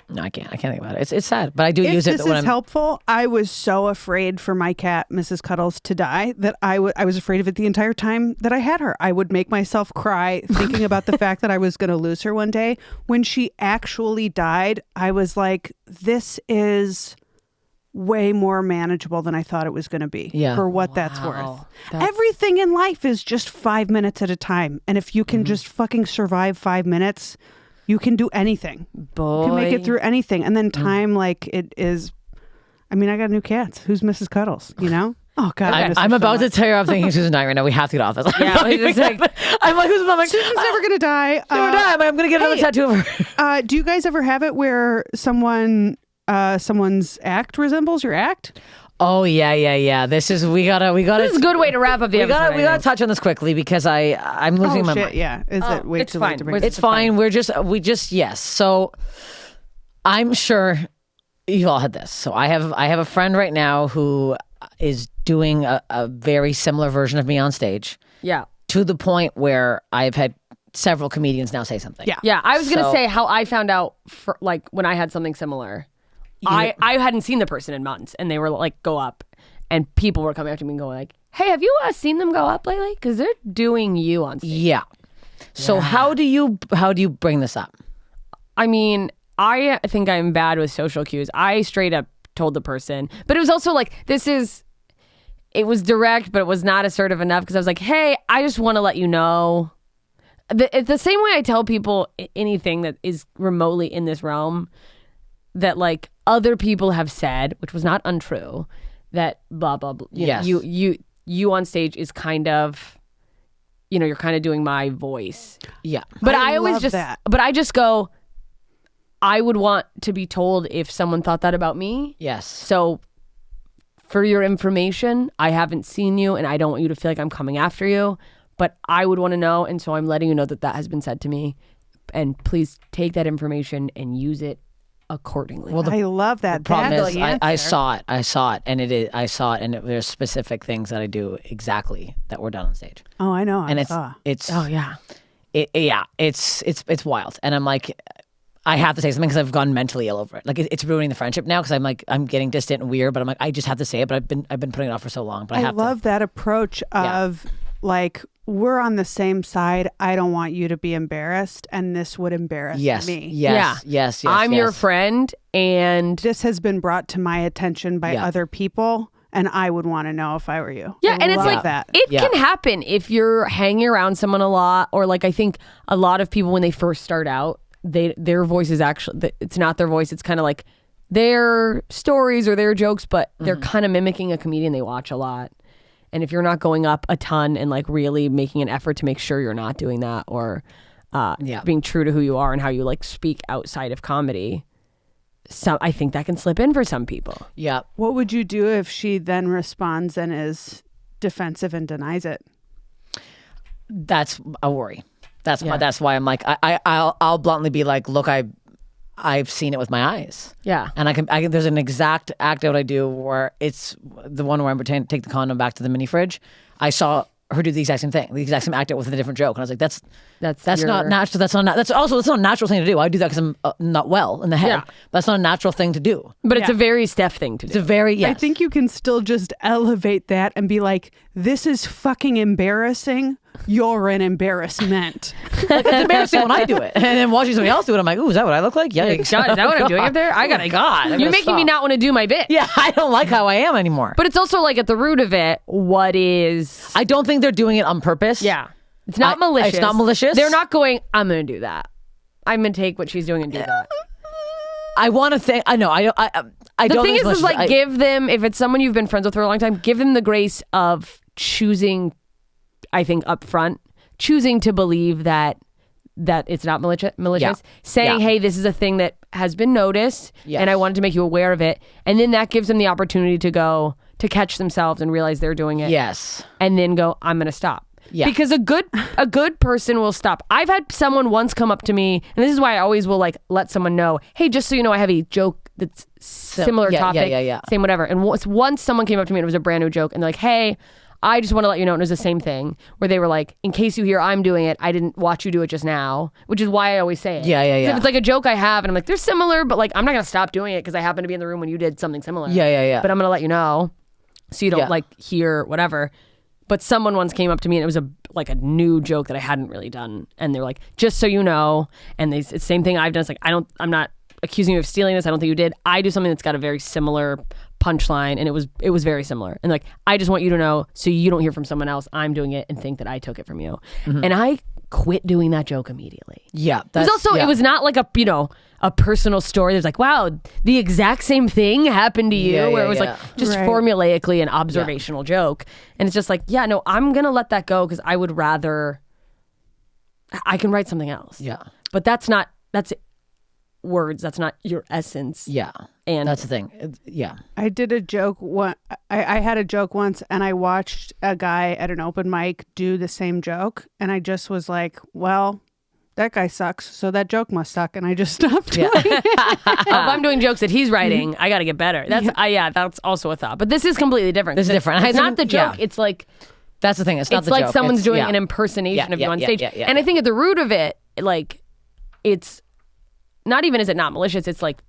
No, I can't think about it. It's sad, but I do If use it this when is I'm. helpful, I was so afraid for my cat, Mrs. Cuddles, to die that I was afraid of it the entire time that I had her. I would make myself cry thinking about the fact that I was going to lose her one day. When she actually died, I was like, this is way more manageable than I thought it was going to be for what that's worth. Everything in life is just 5 minutes at a time. And if you can just fucking survive 5 minutes, you can do anything. Boy. You can make it through anything. And then time, like it is, I mean, I got new cats. Who's Mrs. Cuddles, you know? Oh, God. I'm about to tear up thinking Susan dying right now. We have to get off this. Yeah, it's like, I'm like, Susan's never going to die. never die. I'm going to get another tattoo of her. Do you guys ever have it where someone's act resembles your act? Oh yeah. This is we gotta. this is a good way to wrap up the episode. We gotta touch on this quickly because I'm losing my mind. Yeah. Is it way it's too fine. late to bring It's fine. Yes. So I'm sure you all had this. So I have a friend right now who is doing a very similar version of me on stage. Yeah. To the point where I've had several comedians now say something. Yeah. Yeah. I was gonna say how I found out for, like, when I had something similar. I hadn't seen the person in months, and they were like, go up, and people were coming up to me and going like, hey, have you seen them go up lately? Because they're doing you on stage. Yeah. So how do you bring this up? I mean, I think I'm bad with social cues. I straight up told the person, but it was also like, it was direct, but it was not assertive enough because I was like, hey, I just want to let you know. It's the same way I tell people anything that is remotely in this realm that like other people have said, which was not untrue, that blah, blah, blah. Yes. You on stage is kind of, you're kind of doing my voice. Yeah. But I always love just, that. but I just go, I would want to be told if someone thought that about me. Yes. So for your information, I haven't seen you and I don't want you to feel like I'm coming after you, but I would want to know. And so I'm letting you know that has been said to me. And please take that information and use it accordingly. Well, I love that. problem That's is, the I answer. saw it, and there's specific things that I do exactly that were done on stage, Oh, I know. and I it's saw. it's wild, and I'm like, I have to say something because I've gone mentally ill over it. Like it's ruining the friendship now because I'm like I'm getting distant and weird, but I'm like I just have to say it. But I've been putting it off for so long. But I I have love that approach of like, we're on the same side. I don't want you to be embarrassed, and this would embarrass to. me. Yes. I'm your friend, and This has been brought to my attention by other people, and I would want to know if I were you. yeah, I and it's love like that. it Yeah. can happen if you're hanging around someone a lot, or like I think a lot of people when they first start out, their voice is actually, it's not their voice. It's kind of like their stories or their jokes, but they're kind of mimicking a comedian they watch a lot. And if you're not going up a ton and like really making an effort to make sure you're not doing that, or being true to who you are and how you like speak outside of comedy, I think that can slip in for some people. Yeah. What would you do if she then responds and is defensive and denies it? That's a worry. That's why I'm like I'll bluntly be like, look, I've seen it with my eyes. Yeah. And I can there's an exact act out I do where it's the one where I'm pretending to take the condom back to the mini fridge. I saw her do the exact same thing, the exact same act out with a different joke, and I was like, that's not natural. That's not a natural thing to do. I do that because I'm not well in the head. Yeah. But that's not a natural thing to do. But it's a very Steph thing to do. It's a very I think you can still just elevate that and be like, this is fucking embarrassing. You're an embarrassment. like, it's embarrassing when I do it, and then watching somebody else do it, I'm like, ooh, is that what I look like? Yeah. God, is that what I'm doing up there? I gotta. God, You're making me not want to do my bit. Yeah, I don't like how I am anymore. But it's also like at the root of it, what is? I don't think they're doing it on purpose. Yeah, it's not malicious. It's not malicious. They're not going, I'm gonna do that. I'm gonna take what she's doing and do that. I want to think. I know. I The don't. thing think is like give them, if it's someone you've been friends with for a long time, give them the grace of choosing. I think up front, choosing to believe that it's not malicious. Saying, hey, this is a thing that has been noticed Yes. and I wanted to make you aware of it. And then that gives them the opportunity to go to catch themselves and realize they're doing it. Yes. And then go, I'm going to stop. Yeah. Because a good person will stop. I've had someone once come up to me, and this is why I always will like let someone know, hey, just so you know, I have a joke that's similar topic, same whatever. And once someone came up to me and it was a brand new joke, and they're like, hey, I just want to let you know, and it was the same thing where they were like, in case you hear I'm doing it, I didn't watch you do it just now, which is why I always say it. Yeah. If it's like a joke I have, and I'm like, they're similar, but like I'm not gonna stop doing it because I happen to be in the room when you did something similar. Yeah. But I'm gonna let you know so you don't like hear whatever. But someone once came up to me and it was a new joke that I hadn't really done, and they were like, just so you know, and it's the same thing I've done. It's like I'm not accusing you of stealing this. I don't think you did. I do something that's got a very similar punchline, and it was very similar. And like, I just want you to know so you don't hear from someone else I'm doing it and think that I took it from you. And I quit doing that joke immediately. Yeah. It was also it was not like a personal story. There's like, wow, the exact same thing happened to you, where it was like just formulaically an observational joke. And it's just like, yeah, no, I'm gonna let that go because I would rather I can write something else. Yeah. But that's words. That's not your essence. Yeah. And that's the thing. Yeah. I did a joke. I had a joke once, and I watched a guy at an open mic do the same joke, and I just was like, well, that guy sucks, so that joke must suck, and I just stopped doing it. if I'm doing jokes that he's writing, I got to get better. That's that's also a thought. But this is completely different. This is different. It's not the joke. It's like that's the thing. It's not the joke. It's like someone's doing an an impersonation of you on stage. And I think at the root of it, like, it's not even is it not malicious. It's like,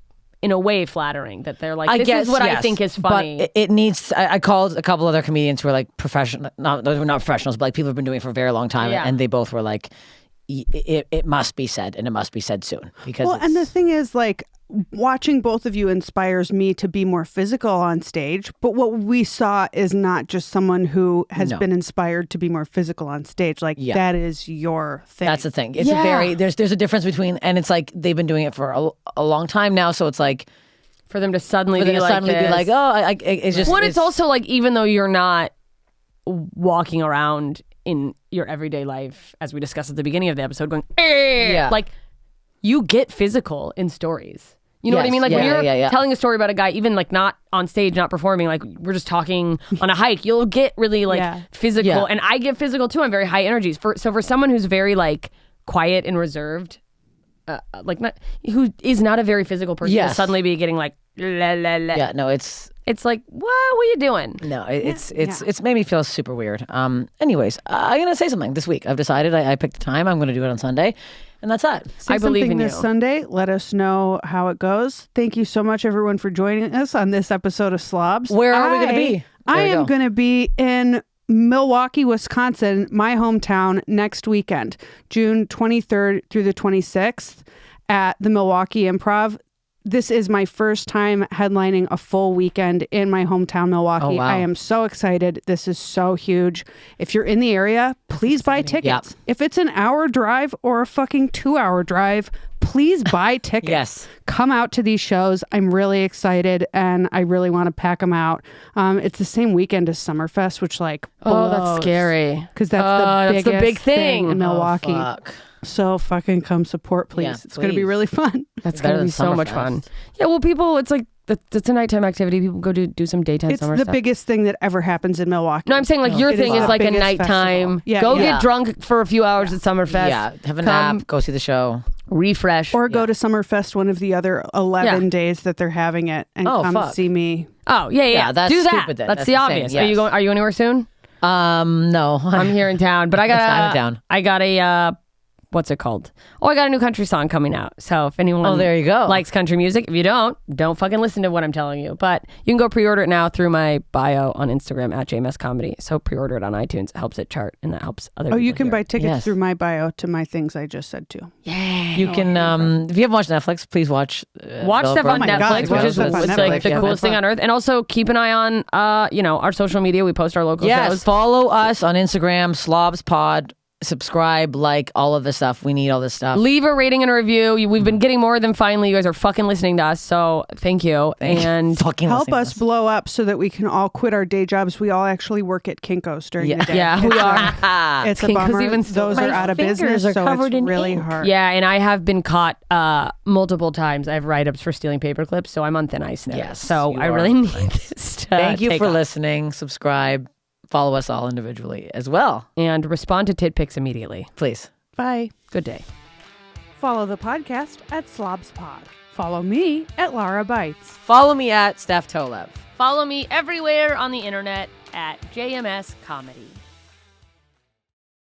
in a way, flattering that they're like, this is what I think is funny. But it needs, I called a couple other comedians who are like professional, not professionals, but like people who've been doing it for a very long time. And they both were like, it must be said, and it must be said soon. Because and the thing is, like, watching both of you inspires me to be more physical on stage. But what we saw is not just someone who has been inspired to be more physical on stage. Like, that is your thing. That's the thing. It's there's a difference between, and it's like they've been doing it for a long time now. So it's like, for them to suddenly be like, it's just. Well, it's also like, even though you're not walking around in your everyday life, as we discussed at the beginning of the episode, going, like, you get physical in stories. You know what I mean? Like, when you're telling a story about a guy, even like not on stage, not performing, like we're just talking on a hike, you'll get really like physical. Yeah. And I get physical too. I'm very high energies. So for someone who's very like quiet and reserved, who is not a very physical person, to suddenly be getting like, la, la, la. Yeah, no, it's like, what are you doing? No, it's made me feel super weird. Anyways, I'm gonna say something this week. I've decided I picked the time. I'm gonna do it on Sunday, and that's that. I believe in you. This Sunday, let us know how it goes. Thank you so much, everyone, for joining us on this episode of Slobs. Where are we gonna be? I am gonna be in Milwaukee, Wisconsin, my hometown, next weekend, June 23rd through the 26th at the Milwaukee Improv. This is my first time headlining a full weekend in my hometown, Milwaukee. Oh, wow. I am so excited. This is so huge. If you're in the area, please buy tickets. Yep. If it's an hour drive or a fucking 2-hour drive, please buy tickets. Yes. Come out to these shows. I'm really excited, and I really want to pack them out. It's the same weekend as Summerfest, which that's scary. Because that's the big thing in Milwaukee. Fuck. So fucking come support, please. Yeah, it's going to be really fun. That's going to be so much fun. Yeah, well, people, it's like, it's a nighttime activity. People go do some daytime summer stuff. It's the biggest thing that ever happens in Milwaukee. No, I'm saying like your thing is like a nighttime. Get drunk for a few hours at Summerfest. Yeah, have a nap, go see the show. Refresh. Or go to Summerfest one of the other 11 days that they're having it and come see me. Oh, yeah. That's do that. Stupid then. That's the obvious. Yes. Are you anywhere soon? No. I'm here in town, but I got town. What's it called? Oh, I got a new country song coming out. So if anyone there you go. likes country music, if you don't fucking listen to what I'm telling you. But you can go pre-order it now through my bio on Instagram at JMS Comedy. So pre-order it on iTunes. It helps it chart, and that helps other people you can hear buy tickets through my bio to my things I just said too. Yeah. You can, if you haven't watched Netflix, please watch stuff on Netflix, which is like the coolest thing on earth. And also keep an eye on, our social media. We post our local shows. Follow us on Instagram, Slobs Pod. subscribe, like, all of the stuff. We need all this stuff. Leave a rating and a review. We've been getting more than finally. You guys are fucking listening to us, so thank you. And Fucking Help listening to us blow up so that we can all quit our day jobs. We all actually work at Kinko's during the day. Yeah, we are. It's a Kinko's bummer. even still- Those are My out of fingers business, are so covered it's in really ink. hard. Yeah, and I have been caught multiple times. I have write-ups for stealing paper clips, so I'm on thin ice now. Yes, so you I are. really need this to Thank you take for off. listening. Subscribe. Follow us all individually as well. And respond to Tit Pics immediately. Please. Bye. Good day. Follow the podcast at Slobs Pod. Follow me at Lara Bites. Follow me at Steph Tolev. Follow me everywhere on the internet at JMS Comedy.